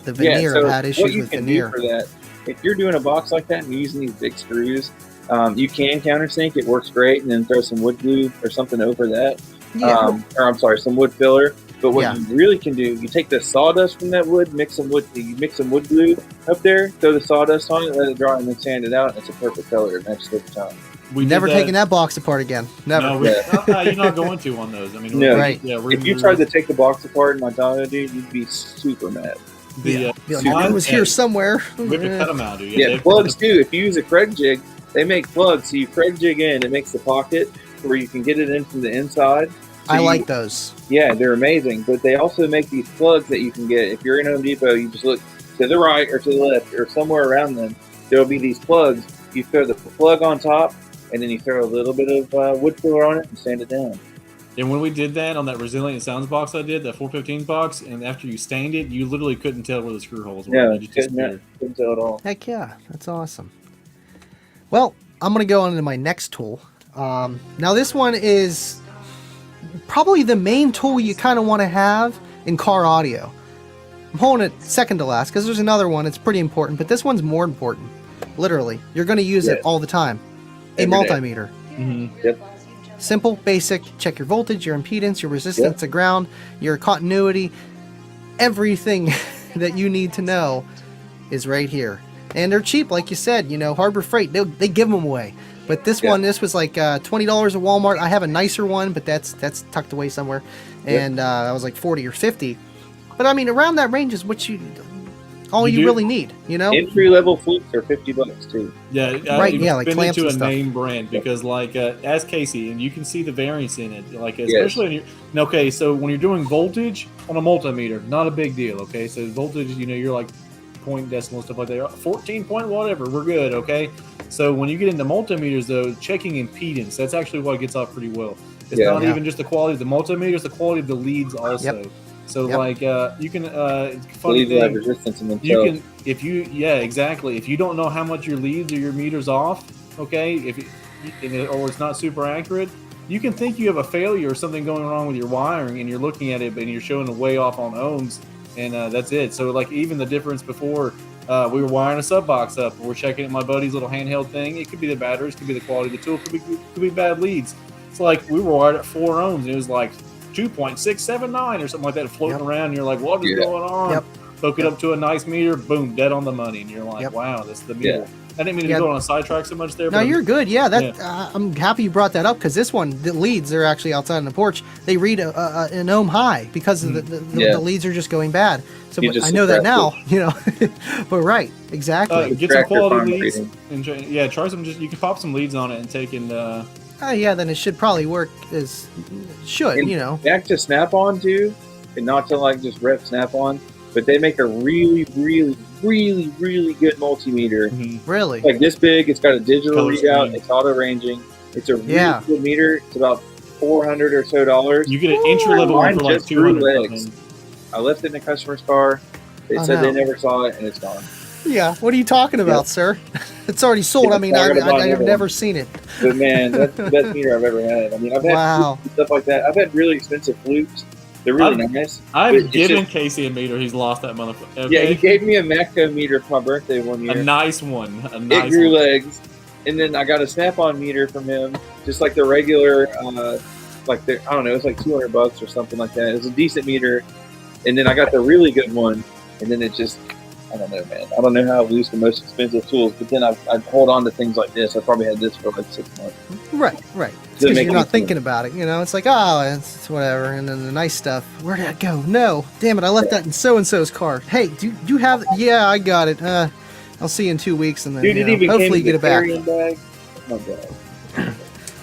I've had issues with veneer. For that, if you're doing a box like that and you're using these big screws, you can countersink. It works great, and then throw some wood glue or something over that. Some wood filler. But what you really can do, you take the sawdust from that wood, mix some wood glue up there, throw the sawdust on it, let it dry, and then sand it out, and it's a perfect color. It matches every time. We've never taken that box apart again. Never. No, you're not going to on those. I mean, no. Right. If you tried to take the box apart in my time, dude, you'd be super mad. I was here somewhere. We have to cut them out, dude. Yeah, plugs too. If you use a Craig jig, they make plugs. So you Craig jig in, it makes the pocket where you can get it in from the inside. So I like those. Yeah, they're amazing. But they also make these plugs that you can get. If you're in Home Depot, you just look to the right or to the left or somewhere around them. There'll be these plugs. You throw the plug on top, and then you throw a little bit of wood filler on it and sand it down. And when we did that on that Resilient Sounds box I did, that 415 box, and after you stained it, you literally couldn't tell where the screw holes were. No, couldn't tell at all. Heck yeah, that's awesome. Well, I'm going to go on to my next tool. Now this one is probably the main tool you kind of want to have in car audio. I'm holding it second to last because there's another one. It's pretty important, but this one's more important. Literally, you're going to use it all the time. A multimeter. Mm-hmm. Yep. Simple, basic, check your voltage, your impedance, your resistance to ground, your continuity, everything that you need to know is right here. And they're cheap, like you said, Harbor Freight, they give them away. But this one, this was like $20 at Walmart. I have a nicer one, but that's tucked away somewhere. And I was like 40 or 50. But I mean, around that range is what you really need, Entry level flutes are $50 too. Yeah, right. Yeah, like been clamps into and a stuff. name brand because, like, as Casey, and you can see the variance in it, like especially okay. So when you're doing voltage on a multimeter, not a big deal. Okay, so voltage, you're like point decimal stuff like that. 14 point whatever, we're good. Okay, so when you get into multimeters though, checking impedance, that's actually what gets off pretty well. It's not even just the quality of the multimeter; it's the quality of the leads also. Yep. So like you can funny Leads have thing, resistance in you themselves. if you, yeah, exactly. If you don't know how much your leads or your meter's off, okay, or it's not super accurate, you can think you have a failure or something going wrong with your wiring, and you're looking at it and you're showing a way off on ohms, and that's it. So like even the difference before, we were wiring a sub box up, we're checking at my buddy's little handheld thing. It could be the batteries, could be the quality of the tool, could be bad leads. It's like we were wired at 4 ohms, and it was like 2.679 or something like that floating around, and you're like, what is going on? Yep. Hook it up to a nice meter, boom, dead on the money, and you're like, wow, this is the meter. I didn't mean to go on a sidetrack so much there. No, you're good. Yeah, I'm happy you brought that up, because this one, the leads are actually outside on the porch. They read an ohm high because of the leads are just going bad. So I know that now, but right, exactly. Get some quality leads, and try some. You can pop some leads on it and take and. Then it should probably work as should. Back to Snap-on too, and not to like just rep Snap-on. But they make a really, really, really, really good multimeter. Mm-hmm. Really? Like this big. It's got a digital Color readout. screen. It's auto ranging. It's a really good meter. It's about $400 or so. You get an entry level one for like 200. I left it in the customer's car. They said they never saw it, and it's gone. Yeah. What are you talking about, sir? It's already sold. I mean, I've never seen it. But man, that's the best meter I've ever had. I mean, I've had stuff like that. I've had really expensive flutes. They're really nice. I've given Casey a meter. He's lost that motherfucker. Okay? Yeah, he gave me a Matco meter for my birthday one year. A nice one. It grew legs. And then I got a Snap-on meter from him, just like the regular, I don't know, it was like $200 or something like that. It was a decent meter. And then I got the really good one. And then it just, I don't know, man. I don't know how I've used the most expensive tools, but then I hold on to things like this. I probably had this for like 6 months. Right. Because you're not thinking about it, It's like, it's whatever. And then the nice stuff, where did it go? No, damn it, I left that in so-and-so's car. Hey, do you have? Yeah, I got it. I'll see you in 2 weeks, and then hopefully you get it back. Bag. Oh God.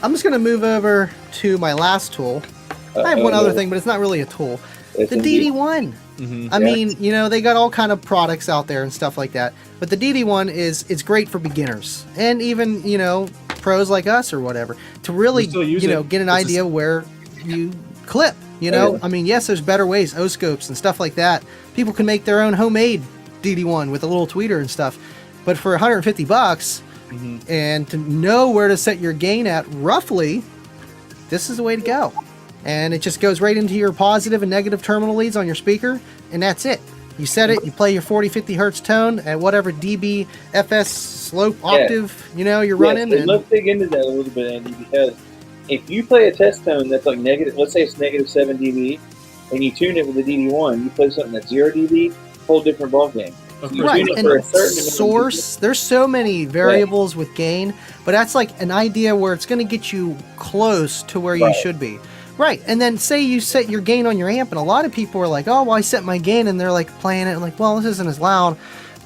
I'm just gonna move over to my last tool. I have one other thing, but it's not really a tool. The DD1. Mm-hmm. I mean, they got all kind of products out there and stuff like that. But the DD1 it's great for beginners and even, pros like us or whatever to really, get an idea where you clip, I mean, yes, there's better ways, O-scopes and stuff like that. People can make their own homemade DD1 with a little tweeter and stuff. But for $150 and to know where to set your gain at roughly, this is the way to go. And it just goes right into your positive and negative terminal leads on your speaker, and that's it. You set it, you play your 40-50 hertz tone at whatever dB, FS, slope, octave, you're running. So let's dig into that a little bit, Andy, because if you play a test tone that's like negative, let's say it's negative 7 dB, and you tune it with the DD1, you play something that's 0 dB, whole different ball game. So right, and source, there's so many variables with gain, but that's like an idea where it's going to get you close to where you should be. Right, and then say you set your gain on your amp, and a lot of people are like, oh, well, I set my gain, and they're like playing it, and like, well, this isn't as loud.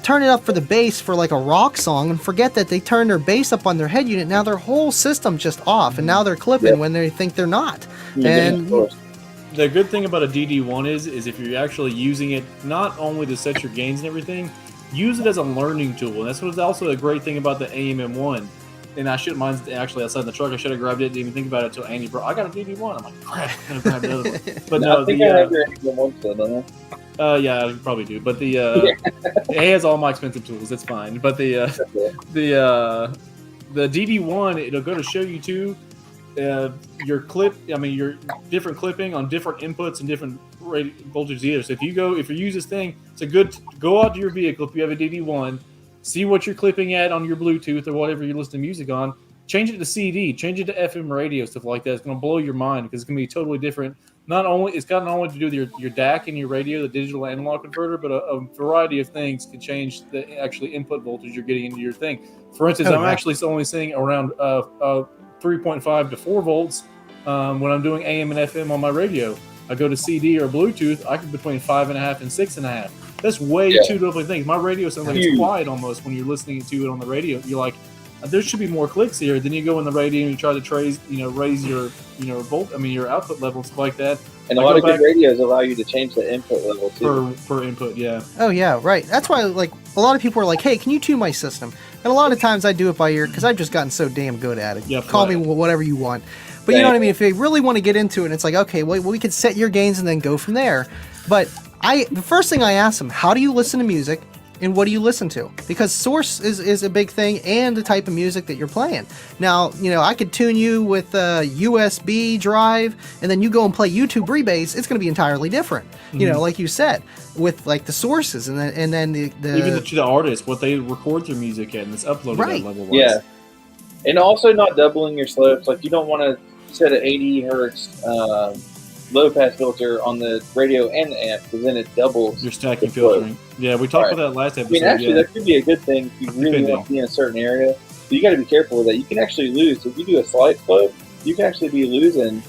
Turn it up for the bass for like a rock song, and forget that they turn their bass up on their head unit. Now their whole system's just off, and now they're clipping when they think they're not. And the good thing about a DD1 is if you're actually using it not only to set your gains and everything, use it as a learning tool. And that's what's also a great thing about the AMM1. And I shouldn't mind actually outside the truck. I should have grabbed it. Didn't even think about it until Andy brought. I got a DD1. I'm like, crap, I'm gonna grab the other one. But no, I think I have your AMM1 still, don't I? Yeah, I probably do. But it has all my expensive tools. It's fine. But the DD1, it'll go to show you too. Your different clipping on different inputs and different voltage either. So if you use this thing, it's a good go out to your vehicle if you have a DD1. See what you're clipping at on your Bluetooth or whatever you listen to music on. Change it to CD. Change it to FM radio, stuff like that. It's going to blow your mind because it's going to be totally different. It's got not only to do with your DAC and your radio, the digital analog converter, but a variety of things can change the actually input voltage you're getting into your thing. For instance, I'm actually only seeing around 3.5 to 4 volts when I'm doing AM and FM on my radio. I go to CD or Bluetooth, I can between 5.5 and 6.5. That's way too different things. My radio sounds like it's quiet almost when you're listening to it on the radio. You're like, there should be more clicks here. Then you go in the radio and you try to raise your your output level and stuff like that. And a lot of good radios allow you to change the input level too. Per input, yeah. Oh yeah, right. That's why like a lot of people are like, hey, can you tune my system? And a lot of times I do it by ear because I've just gotten so damn good at it. Yep, Call me whatever you want. But you know what I mean? If they really want to get into it, it's like, okay, well, we could set your gains and then go from there. But the first thing I ask them, how do you listen to music? and what do you listen to? Because source is a big thing, and the type of music that you're playing. Now, I could tune you with a USB drive, and then you go and play YouTube Rebase. It's going to be entirely different. Like you said, with like the sources, and then the even to the artist, what they record their music at, and it's uploaded Right. at level. Yeah, and also not doubling your slopes. Like you don't want to set an 80 hertz low pass filter on the radio and the amp, because then it doubles. You're stacking filtering. Yeah, we talked about that last episode. Actually, that could be a good thing if you really want to be in a certain area. But you got to be careful with that. You can actually lose if you do a slight slope. You can actually be losing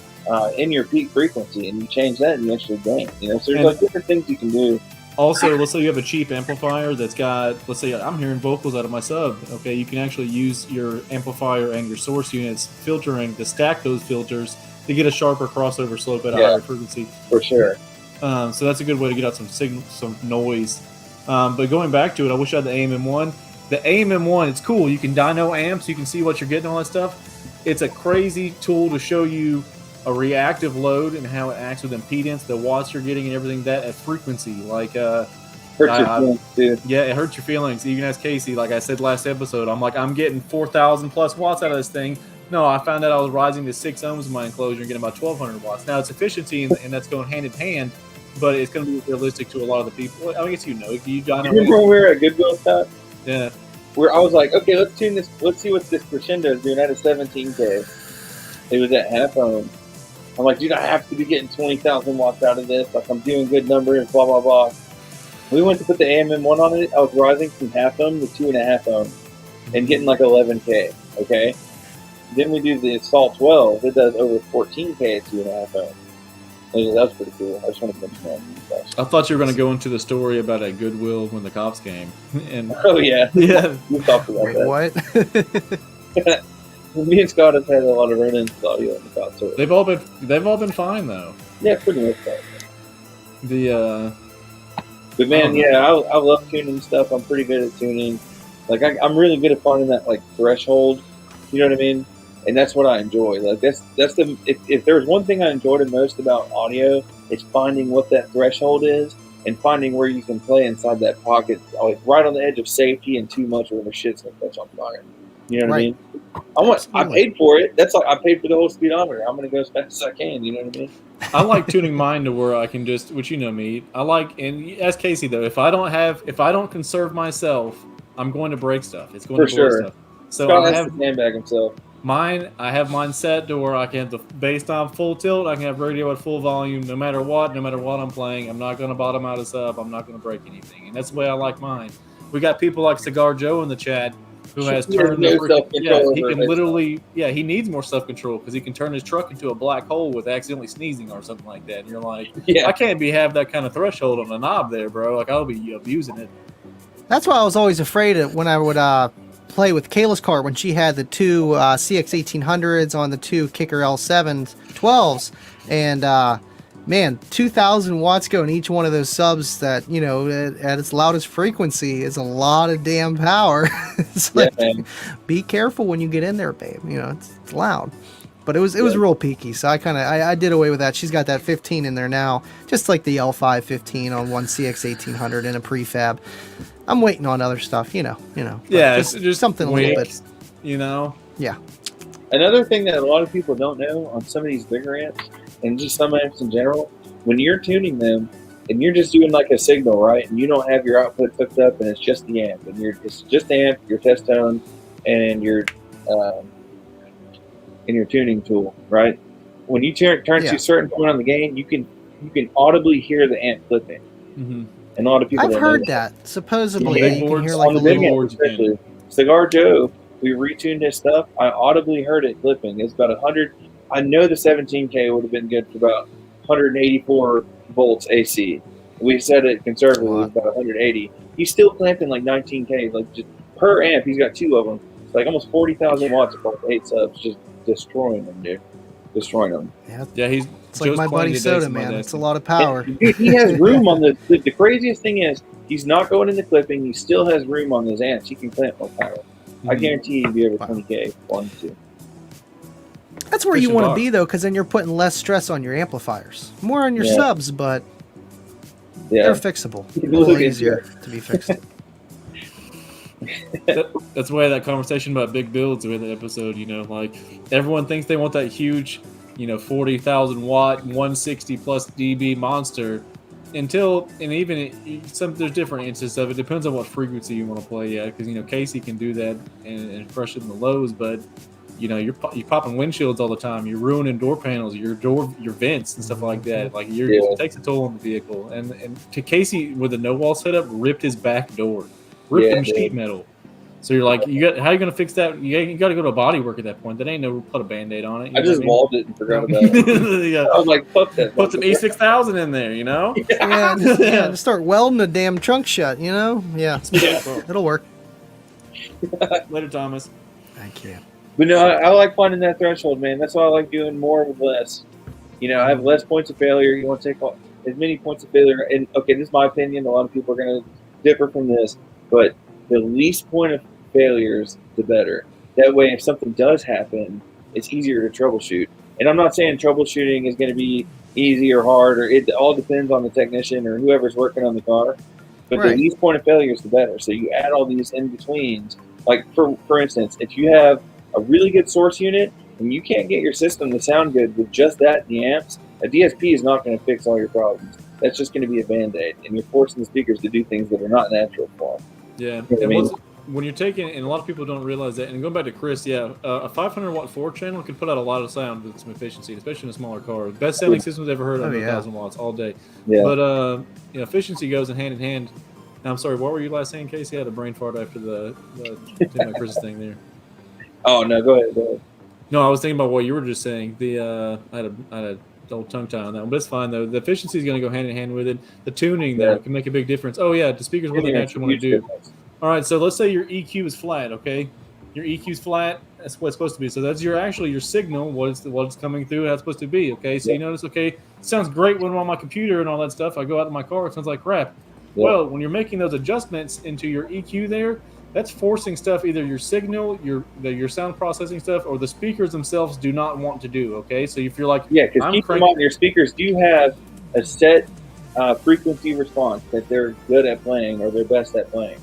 in your peak frequency, and you change that, and you actually gain. So there's like different things you can do. Also, let's say you have a cheap amplifier that's got, let's say I'm hearing vocals out of my sub. Okay, you can actually use your amplifier and your source units filtering to stack those filters to get a sharper crossover slope at a higher frequency. For sure. So that's a good way to get out some signal, some noise. But going back to it, I wish I had the AMM1. The AMM1, it's cool. You can dyno amps. You can see what you're getting, all that stuff. It's a crazy tool to show you a reactive load and how it acts with impedance, the watts you're getting, and everything that at frequency. Like, hurts your feelings, dude. Yeah, it hurts your feelings. You can ask Casey. Like I said last episode, I'm getting 4,000 plus watts out of this thing. No, I found out I was rising to 6 ohms in my enclosure and getting about 1,200 watts. Now, it's efficiency, and that's going hand in hand, but it's going to be realistic to a lot of the people. I guess you know. You remember when we were at Goodwill, Scott? Yeah. Where I was like, okay, let's tune this. Let's see what this crescendo is doing at a 17K. It was at half ohm. I'm like, dude, I have to be getting 20,000 watts out of this. Like, I'm doing good numbers, blah, blah, blah. We went to put the AMM1 on it. I was rising from half ohm to 2.5 ohm and getting like 11K, okay? Then we do the Assault 12. It does over 14K at 2.5 ohm. That was pretty cool. I just wanted to mention that. I thought you were going to go into the story about at Goodwill when the cops came. And oh, yeah. Yeah. We talked about that. What? Me and Scott have had a lot of run-ins with audio in the past. So. They've all been fine though. Yeah, pretty much. But man, I love tuning stuff. I'm pretty good at tuning. Like I'm really good at finding that like threshold. You know what I mean? And that's what I enjoy. Like that's the if there's one thing I enjoyed the most about audio, it's finding what that threshold is and finding where you can play inside that pocket, like right on the edge of safety and too much, or the shit's gonna catch on fire. You know what I mean? I paid for it. That's like I paid for the whole speedometer. I'm gonna go as fast as I can. You know what I mean? I like tuning mine to where I can just, which you know me. I like, and as Casey though, if I don't conserve myself, I'm going to break stuff. It's going to blow stuff. So Scott has to sandbag himself. I have mine set to where I can have the bass on full tilt. I can have radio at full volume, no matter what I'm playing. I'm not going to bottom out a sub. I'm not going to break anything, and that's the way I like mine. We got people like Cigar Joe in the chat who has turned he can literally, he needs more self-control because he can turn his truck into a black hole with accidentally sneezing or something like that. And you're like, I can't have that kind of threshold on the knob there, bro. Like I'll be abusing it. That's why I was always afraid of when I would play with Kayla's car when she had the two CX1800s on the two Kicker L7s 12s, and man, 2,000 watts go in each one of those subs. That at its loudest frequency is a lot of damn power. It's like, be careful when you get in there, babe. It's loud. But it was real peaky, so I did away with that. She's got that 15 in there now, just like the L5 15 on one CX1800 in a prefab. I'm waiting on other stuff, Yeah, just something a little bit. Yeah. Another thing that a lot of people don't know on some of these bigger amps, and just some amps in general, when you're tuning them, and you're just doing like a signal, right? And you don't have your output hooked up, and it's just the amp, and it's just the amp, your test tone, and your tuning tool, right? When you turn to a certain point on the gain, you can audibly hear the amp clipping. Mm-hmm. And a lot of people I've heard that. Supposedly, you can hear like on the big amps, especially. Cigar Joe, we retuned his stuff. I audibly heard it clipping. It's about 100. I know the 17K would have been good for about 184 volts AC. We set it conservatively about 180. He's still clamping like 19K, like just per amp. He's got two of them. It's like almost 40,000 watts across 8 subs, just destroying them, dude. Destroying them. Yeah, it's like my buddy Soda, man. It's a lot of power. He has room on the craziest thing is he's not going in the clipping. He still has room on those amps. He can clamp more power. Mm-hmm. I guarantee he'd be over 20K. 1-2. That's where you want to be, though, because then you're putting less stress on your amplifiers. More on your subs, but they're fixable. A little easier to be fixed. That's why that conversation about big builds with the episode, like everyone thinks they want that huge, 40,000 watt, 160 plus dB monster until, and even there's different instances of it. Depends on what frequency you want to play at. Because, Casey can do that and freshen the lows, but you're popping windshields all the time. You're ruining door panels, your vents and stuff like that. Like it takes a toll on the vehicle. And to Casey with a no wall setup, ripped his back door, ripped the sheet metal. So you're like, how are you gonna fix that? You got to go to a body work at that point. That ain't no put a Band-Aid on it. I just walled it and forgot about it. Yeah. I was like, fuck that. Put some E6000 in there, Just start welding the damn trunk shut. Yeah. It'll work. Later, Thomas. Thank you. But no, I like finding that threshold, man. That's why I like doing more with less. I have less points of failure. You want to take as many points of failure. And okay, this is my opinion. A lot of people are going to differ from this, but the least point of failures, the better. That way, if something does happen, it's easier to troubleshoot. And I'm not saying troubleshooting is going to be easy or hard, or it all depends on the technician or whoever's working on the car. But the least point of failure is the better. So you add all these in betweens. Like for instance, if you have a really good source unit and you can't get your system to sound good with just that, the amps, a DSP is not going to fix all your problems. That's just going to be a Band-Aid, and you're forcing the speakers to do things that are not natural for them. Yeah, when you're taking, and a lot of people don't realize that, and going back to Chris, a 500 watt 4 channel can put out a lot of sound with some efficiency, especially in a smaller car. Best sounding systems I've ever heard of, 1,000 watts all day. Yeah. But efficiency goes hand in hand. Now, I'm sorry, what were you last saying, Casey? I had a brain fart after the Chris thing there. Oh no, go ahead. No, I was thinking about what you were just saying. I had a old tongue tie on that one, but it's fine though. The efficiency is going to go hand in hand with it. The tuning though can make a big difference. Oh yeah, the speakers what they naturally want to do. All right, so let's say your EQ is flat. Okay, your EQ is flat. That's what it's supposed to be. So that's your signal. What's coming through? How it's supposed to be. Okay, so you notice. Okay, it sounds great when I'm on my computer and all that stuff. I go out to my car. It sounds like crap. Well, when you're making those adjustments into your EQ there, that's forcing stuff, either your signal, your sound processing stuff, or the speakers themselves do not want to do, okay? So if you're like... Yeah, because keep in mind, your speakers do have a set frequency response that they're good at playing or they're best at playing.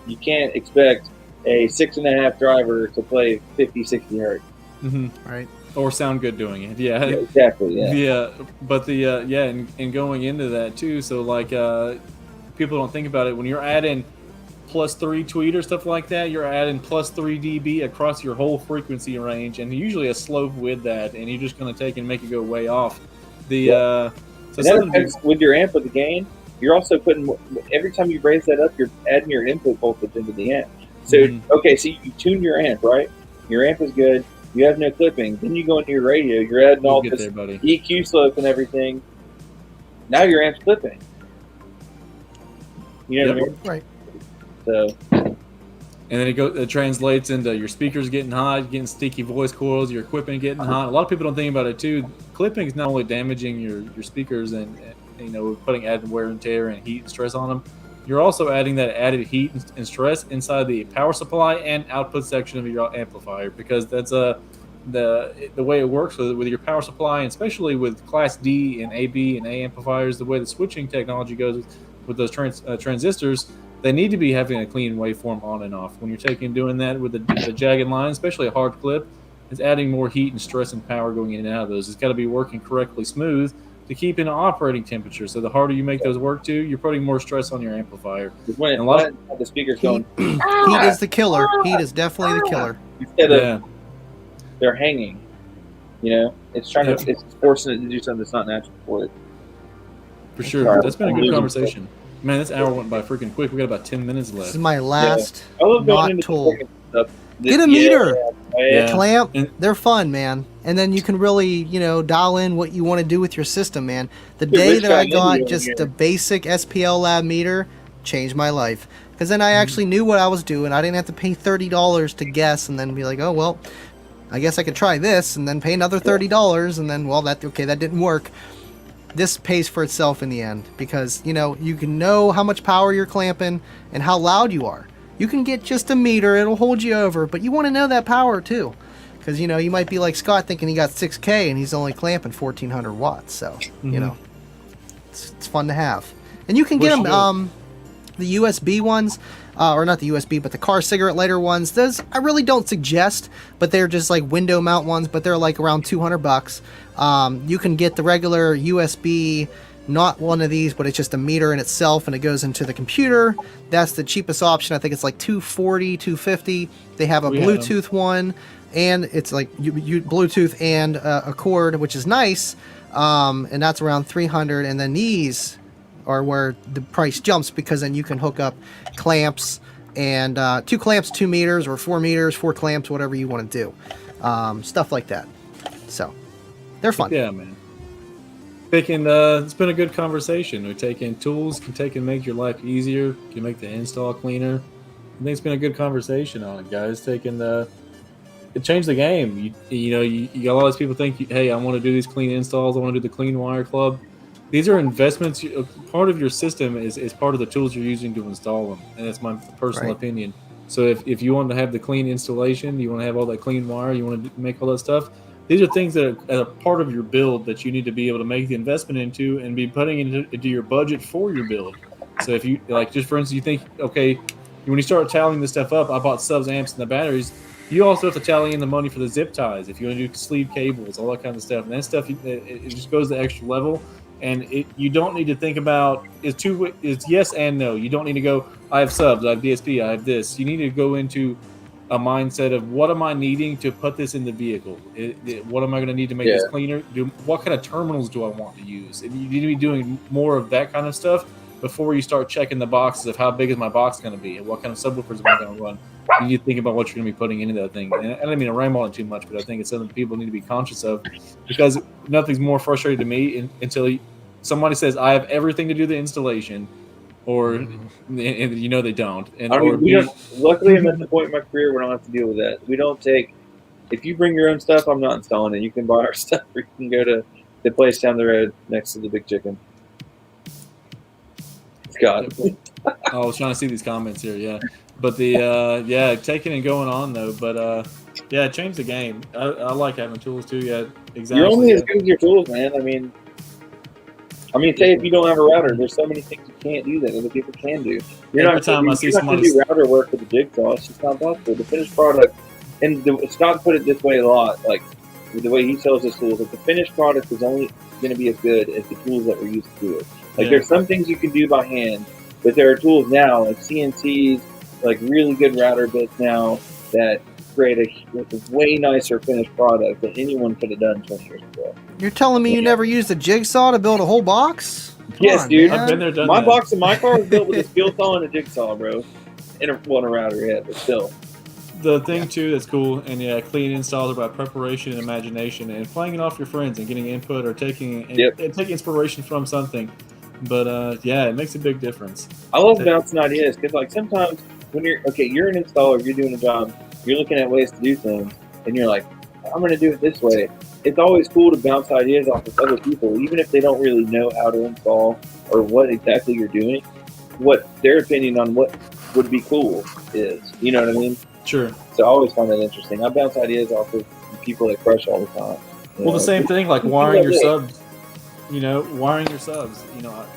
You can't expect a 6.5 driver to play 50, 60 hertz. Mm-hmm. Right. Or sound good doing it, yeah. Exactly, yeah. Yeah, but and going into that too, so like people don't think about it, when you're adding +3 tweeter, stuff like that, you're adding +3 dB across your whole frequency range, and usually a slope with that, and you're just going to take and make it go way off. So with your amp with the gain, you're also putting, every time you raise that up, you're adding your input voltage into the amp. So, okay, so you tune your amp, right? Your amp is good. You have no clipping. Then you go into your radio. You're adding all this EQ slope and everything. Now your amp's clipping. You know what I mean? Right. So, and then it translates into your speakers getting hot, getting sticky voice coils, your equipment getting hot. A lot of people don't think about it too. Clipping is not only damaging your speakers and putting added wear and tear and heat and stress on them. You're also adding that added heat and stress inside the power supply and output section of your amplifier, because that's the way it works with your power supply, and especially with Class D and AB and A amplifiers. The way the switching technology goes with those transistors, they need to be having a clean waveform on and off. When you're doing that with the jagged line, especially a hard clip, it's adding more heat and stress and power going in and out of those. It's got to be working correctly smooth to keep in an operating temperature. So the harder you make those work too, you're putting more stress on your amplifier. When it, a lot of the speakers going, heat is the killer. Heat is definitely the killer. Instead of they're hanging, it's trying to, it's forcing it to do something that's not natural for it. For sure. That's been a good conversation. Man, this hour went by freaking quick. We got about 10 minutes left. This is my last not tool. Get a meter. Clamp. They're fun, man. And then you can really, dial in what you want to do with your system, man. The day that I got just a basic SPL Lab meter changed my life. Because then I actually knew what I was doing. I didn't have to pay $30 to guess and then be like, oh, well, I guess I could try this, and then pay another $30, and then, well, that didn't work. This pays for itself in the end, because you can know how much power you're clamping and how loud you are. You can get just a meter, it'll hold you over, but you want to know that power too, because you might be like Scott thinking he got 6K and he's only clamping 1400 watts. So it's fun to have, and you can get them the USB ones. or not the USB, but the car cigarette lighter ones. Those I really don't suggest, but they're just like window mount ones, but they're like around $200. You can get the regular USB, not one of these, but it's just a meter in itself and it goes into the computer. That's the cheapest option. I think it's like $240, $250. They have a Bluetooth one, and it's like you Bluetooth and a cord, which is nice. And that's around $300. And then these are where the price jumps, because then you can hook up clamps and 2 clamps, 2 meters, or 4 meters, 4 clamps, whatever you want to do. Stuff like that. So they're fun. Yeah, man. It's been a good conversation. We're taking tools, can make your life easier, can make the install cleaner. I think it's been a good conversation on it, guys. It changed the game. You got a lot of people think, hey, I want to do these clean installs. I want to do the clean wire club. These are investments. Part of your system is part of the tools you're using to install them, and that's my personal opinion. So if you want to have the clean installation, you want to have all that clean wire, you want to make all that stuff, these are things that are part of your build that you need to be able to make the investment into and be putting into your budget for your build. So if you, like, just for instance, you think, okay, when you start tallying this stuff up, I bought subs, amps, and the batteries, you also have to tally in the money for the zip ties, if you want to do sleeve cables, all that kind of stuff. And that stuff, it just goes to the extra level. And you don't need to think about, it's yes and no. You don't need to go, I have subs, I have DSP, I have this. You need to go into a mindset of, what am I needing to put this in the vehicle? What am I going to need to make this cleaner? What kind of terminals do I want to use? And you need to be doing more of that kind of stuff before you start checking the boxes of how big is my box going to be and what kind of subwoofers am I going to run. You need to think about what you're going to be putting into that thing. And I don't mean to ramble on too much, but I think it's something people need to be conscious of, because nothing's more frustrating to me until somebody says, I have everything to do the installation, or and they don't. And luckily, I'm at the point in my career where I don't have to deal with that. We don't take. If you bring your own stuff, I'm not installing it. You can buy our stuff, or you can go to the place down the road next to the Big Chicken. God. I was trying to see these comments here, yeah. But taking and going on though. But it changed the game. I like having tools too. Yeah, exactly. You're only as good as your tools, man. I mean, say if you don't have a router, there's so many things you can't do that other people can do. You're not going to do router work with the jigsaw. It's just not possible. The finished product, and Scott put it this way a lot, like the way he sells his tools, that the finished product is only going to be as good as the tools that were used to do it. Like there's some things you can do by hand, but there are tools now, like CNCs, like really good router bits now, that create a way nicer finished product than anyone could have done 20 years ago. You're telling me you never used a jigsaw to build a whole box? Yes, dude. I've been there, done my that. box in my car was built with a skill saw and a jigsaw, bro. And a router, but still. The thing too that's cool, and clean installs are about preparation and imagination, and playing it off your friends and getting input or taking inspiration from something. But it makes a big difference. I love bouncing ideas, because like sometimes when you're an installer, you're doing a job, you're looking at ways to do things, and you're like, I'm going to do it this way. It's always cool to bounce ideas off of other people, even if they don't really know how to install or what exactly you're doing, what their opinion on what would be cool is. You know what I mean? Sure. So I always find that interesting. I bounce ideas off of people that crush all the time. Well, the same thing, like wiring your subs. Wiring your subs.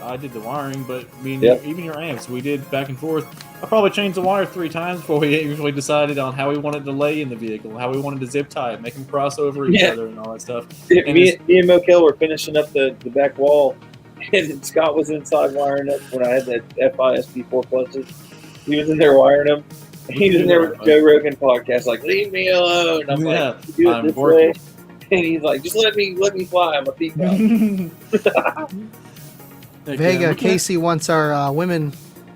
I did the wiring, but even your amps, we did back and forth. I probably changed the wire 3 times before we usually decided on how we wanted to lay in the vehicle, how we wanted to zip tie it, make them cross over each other and all that stuff. Me and Mokel were finishing up the back wall, and Scott was inside wiring up when I had the FISP4 pluses. He was in there wiring them. He was in there with the Joe Rogan podcast, like, leave me alone. I'm like, do it this way. And he's like, just let me fly. I'm a peacock. Vega, Casey wants our women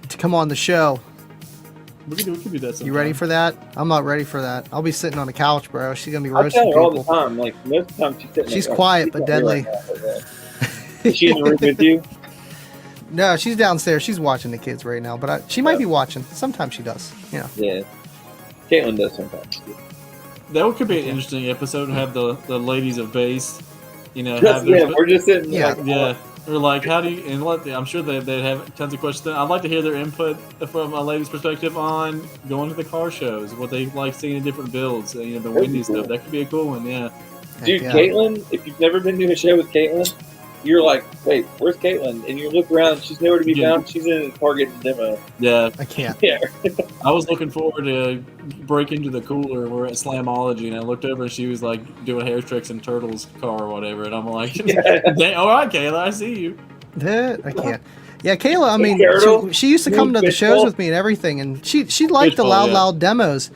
to come on the show. We could do that sometime. You ready for that? I'm not ready for that. I'll be sitting on the couch, bro. She's gonna be roasting I tell her people all the time. Like most of the time, she's sitting. She's quiet but deadly. Is she in the room with you? No, she's downstairs. She's watching the kids right now, but she might be watching. Sometimes she does. Yeah. Caitlin does sometimes. That could be an interesting episode to have the ladies of base. We're just sitting. Yeah. Or like, how do you? And I'm sure they'd have tons of questions. I'd like to hear their input from a lady's perspective on going to the car shows, what they like seeing in different builds. The windy stuff. That could be a cool one. Yeah. Dude, Caitlin. If you've never been to a show with Caitlin, you're like, wait, where's Caitlin? And you look around, she's nowhere to be found. She's in the Target demo. Yeah, I can't. Yeah. I was looking forward to break into the cooler. We're at Slamology, and I looked over, and she was like doing hair tricks in Turtles' car or whatever. And I'm like, all right, Kayla, I see you. I can't. Yeah, Kayla, I mean, she used to come to the shows with me and everything, and she liked the loud demos.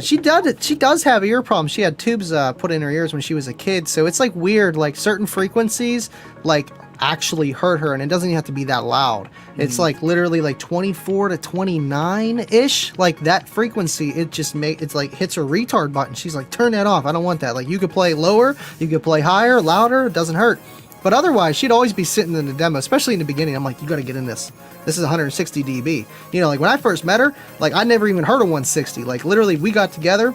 She does have ear problems. She had tubes put in her ears when she was a kid, so it's like weird, like certain frequencies like actually hurt her, and it doesn't even have to be that loud. It's like literally like 24 to 29 ish, like that frequency. It just it's like hits her retard button. She's like, turn that off. I don't want that. Like you could play lower, you could play higher, louder. It doesn't hurt. But otherwise, she'd always be sitting in the demo, especially in the beginning. I'm like, you got to get in this. This is 160 dB. You know, like when I first met her, like I never even heard of 160. Like literally, we got together.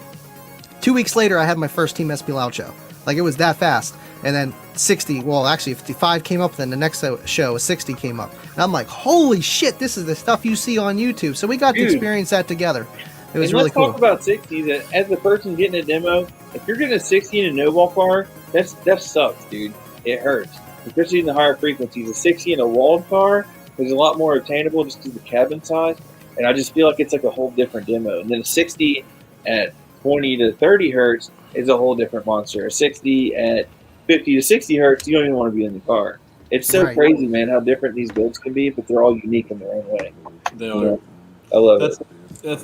2 weeks later, I had my first Team SP Loud show. Like it was that fast. And then 60, well, actually 55 came up. Then the next show, 60 came up. And I'm like, holy shit, this is the stuff you see on YouTube. So we got to experience that together. It was really cool. Let's talk about 60. That as the person getting a demo, if you're getting a 60 in a no-ball car, that sucks, dude. It hurts, especially in the higher frequencies. A 60 in a walled car is a lot more attainable just because of the cabin size, and I just feel like it's like a whole different demo. And then a 60 at 20 to 30 hertz is a whole different monster. A 60 at 50 to 60 hertz, you don't even want to be in the car. It's so crazy, man, how different these builds can be, but they're all unique in their own way. They are. I love it.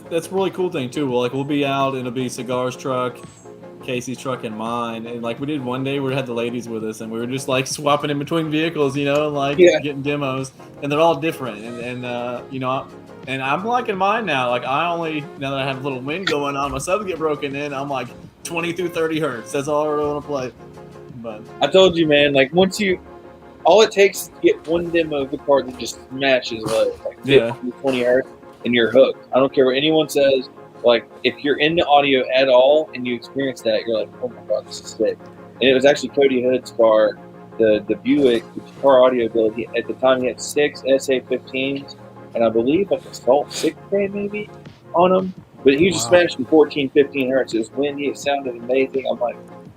That's a really cool thing too. We'll be out and it'll be Cigar's truck, Casey's truck, and mine, and like we did one day, we had the ladies with us, and we were just like swapping in between vehicles, you know, like getting demos, and they're all different, and you know, and I'm liking mine now. Like now that I have a little wind going on, my subs get broken in, I'm like 20 through 30 hertz. That's all I really want to play. But I told you, man, like all it takes is to get one demo of the car that just smashes like 50 20 hertz, and you're hooked. I don't care what anyone says. Like, if you're into audio at all and you experience that, you're like, oh my god, this is sick. And it was actually Cody Hood's car, the Buick, which car audio build. At the time, he had 6 SA-15s, and I believe like a Salt 6K maybe on them. But he was just smashing 14, 15 hertz. It was windy. It sounded amazing. I'm like,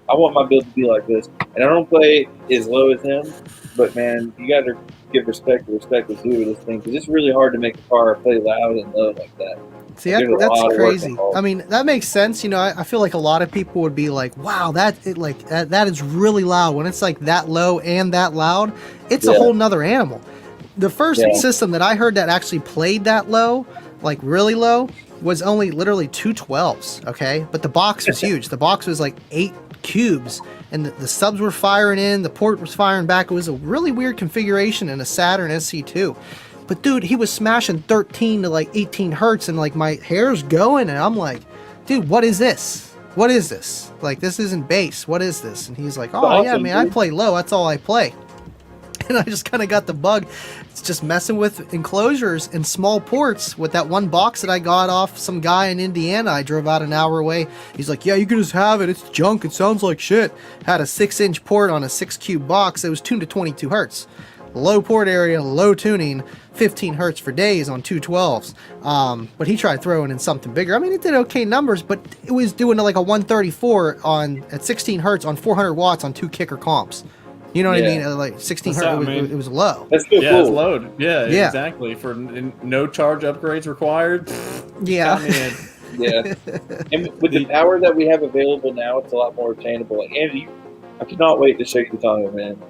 I want my build to be like this. And I don't play as low as him, but man, you got to give respect to respect is due to this thing, because it's really hard to make a car play loud and low like that. See, that's crazy. I mean, that makes sense. You know, I feel like a lot of people would be like, wow, that is really loud. When it's like that low and that loud, it's a whole nother animal. The first system that I heard that actually played that low, like really low, was only literally 212s, okay? But the box was huge. The box was like 8 cubes, and the subs were firing in, the port was firing back. It was a really weird configuration in a Saturn SC2. But dude, he was smashing 13 to like 18 hertz, and like my hair's going, and I'm like, dude, what is this? What is this? Like, this isn't bass. What is this? And he's like, oh yeah, man, I play low. That's all I play. And I just kind of got the bug. It's just messing with enclosures and small ports with that one box that I got off some guy in Indiana. I drove out an hour away. He's like, yeah, you can just have it. It's junk. It sounds like shit. Had a 6-inch port on a 6-cube box. It was tuned to 22 hertz. Low port area, low tuning, 15 hertz for days on 212s. But he tried throwing in something bigger. I mean, it did okay numbers, but it was doing like a 134 at 16 hertz on 400 watts on 2 kicker comps. You know what I mean? Like 16 hertz, it was low. That's still cool. It's load. Yeah, exactly. For no charge upgrades required. Yeah. And with the power that we have available now, it's a lot more attainable. Like, Andy, I cannot wait to show you the Tonga, man.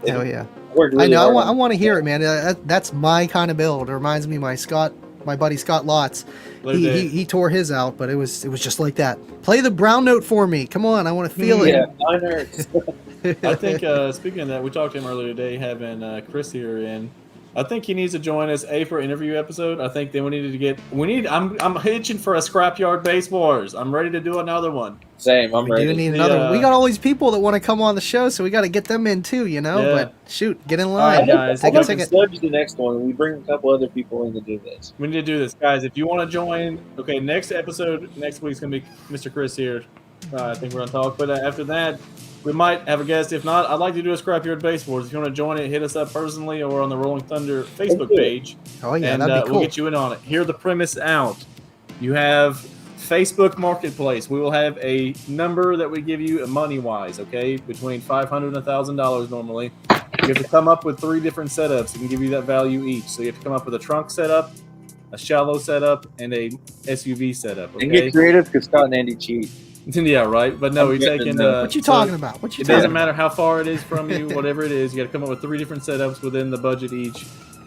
Hell yeah. Really I know. I want to hear it, man. That's my kind of build. It reminds me of my buddy Scott Lotz. He tore his out, but it was just like that. Play the brown note for me. Come on, I want to feel it. Yeah, 9 hertz. I think speaking of that, we talked to him earlier today, having Chris here, and I think he needs to join us for interview episode. I think then I'm itching for a Scrapyard Base Wars. I'm ready to do another one. Same, I'm ready. We do need another one. We got all these people that want to come on the show, so we got to get them in too, you know. Yeah. But shoot, get in line, guys. I'll sludge the next one, and we bring a couple other people in to do this. We need to do this, guys. If you want to join, okay. Next episode, next week's gonna be Mr. Chris here. I think we're gonna talk, but after that, we might have a guest. If not, I'd like to do a Scrapyard Base Wars. If you want to join it, hit us up personally or on the Rolling Thunder Facebook page. Oh yeah, and that'd be cool. We'll get you in on it. Hear the premise out. You have Facebook Marketplace. We will have a number that we give you money-wise, okay? Between $500 and $1,000 normally. have to come up with 3 different setups. It can give you that value each. So you have to come up with a trunk setup, a shallow setup, and a SUV setup. Okay? And get creative because Scott and Andy cheat. Yeah, right. But no, we're taking. What you talking about? What you? It doesn't matter how far it is from you, whatever it is. You got to come up with 3 different setups within the budget each,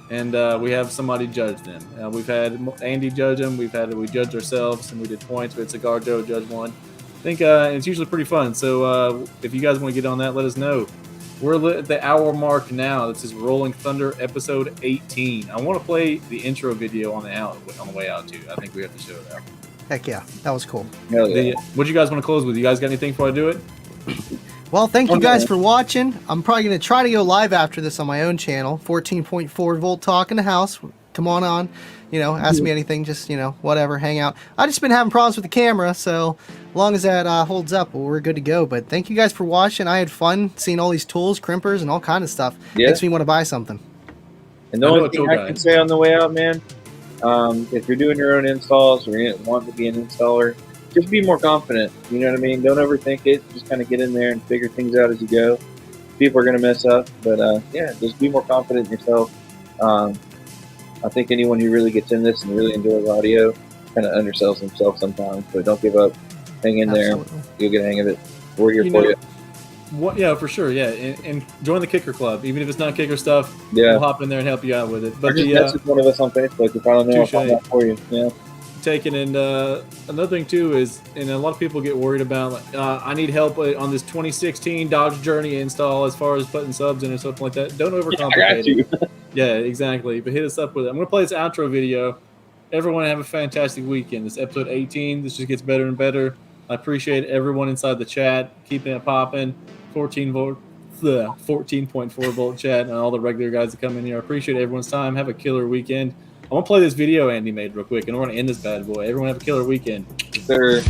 and we have somebody judge them. We've had Andy judge them. We judged ourselves, and we did points. We had Cigar Joe judge one. I think it's usually pretty fun. So if you guys want to get on that, let us know. We're at the hour mark now. This is Rolling Thunder episode 18. I want to play the intro video on the way out too. I think we have to show it out. Heck yeah, that was cool. Yeah. What do you guys want to close with? You guys got anything before I do it? Well, thank you guys for watching. I'm probably going to try to go live after this on my own channel, 14.4 volt talk in the house. Come on, ask me anything, just, whatever, hang out. I just been having problems with the camera, so as long as that holds up, well, we're good to go. But thank you guys for watching. I had fun seeing all these tools, crimpers, and all kind of stuff. Yeah. Makes me want to buy something. And the only thing I can say on the way out, man, if you're doing your own installs or you want to be an installer, just be more confident. You know what I mean? Don't overthink it. Just kind of get in there and figure things out as you go. People are going to mess up, but yeah, just be more confident in yourself. I think anyone who really gets in this and really enjoys audio kind of undersells themselves sometimes, but don't give up. Hang in there. You'll get a hang of it. We're here for you. Yeah, for sure. Yeah, and join the Kicker Club. Even if it's not Kicker stuff, yeah, we'll hop in there and help you out with it. But just message one of us on Facebook. If I don't know, I'll find out for you. Yeah. Taken. And another thing too is, and a lot of people get worried about, like, I need help on this 2016 Dodge Journey install as far as putting subs in and stuff like that. Don't overcomplicate it. Yeah, exactly. But hit us up with it. I'm going to play this outro video. Everyone have a fantastic weekend. This episode 18. This just gets better and better. I appreciate everyone inside the chat keeping it popping. 14.4 volt chat and all the regular guys that come in here. I appreciate everyone's time. Have a killer weekend. I'm going to play this video Andy made real quick, and we're going to end this bad boy. Everyone have a killer weekend. Sir.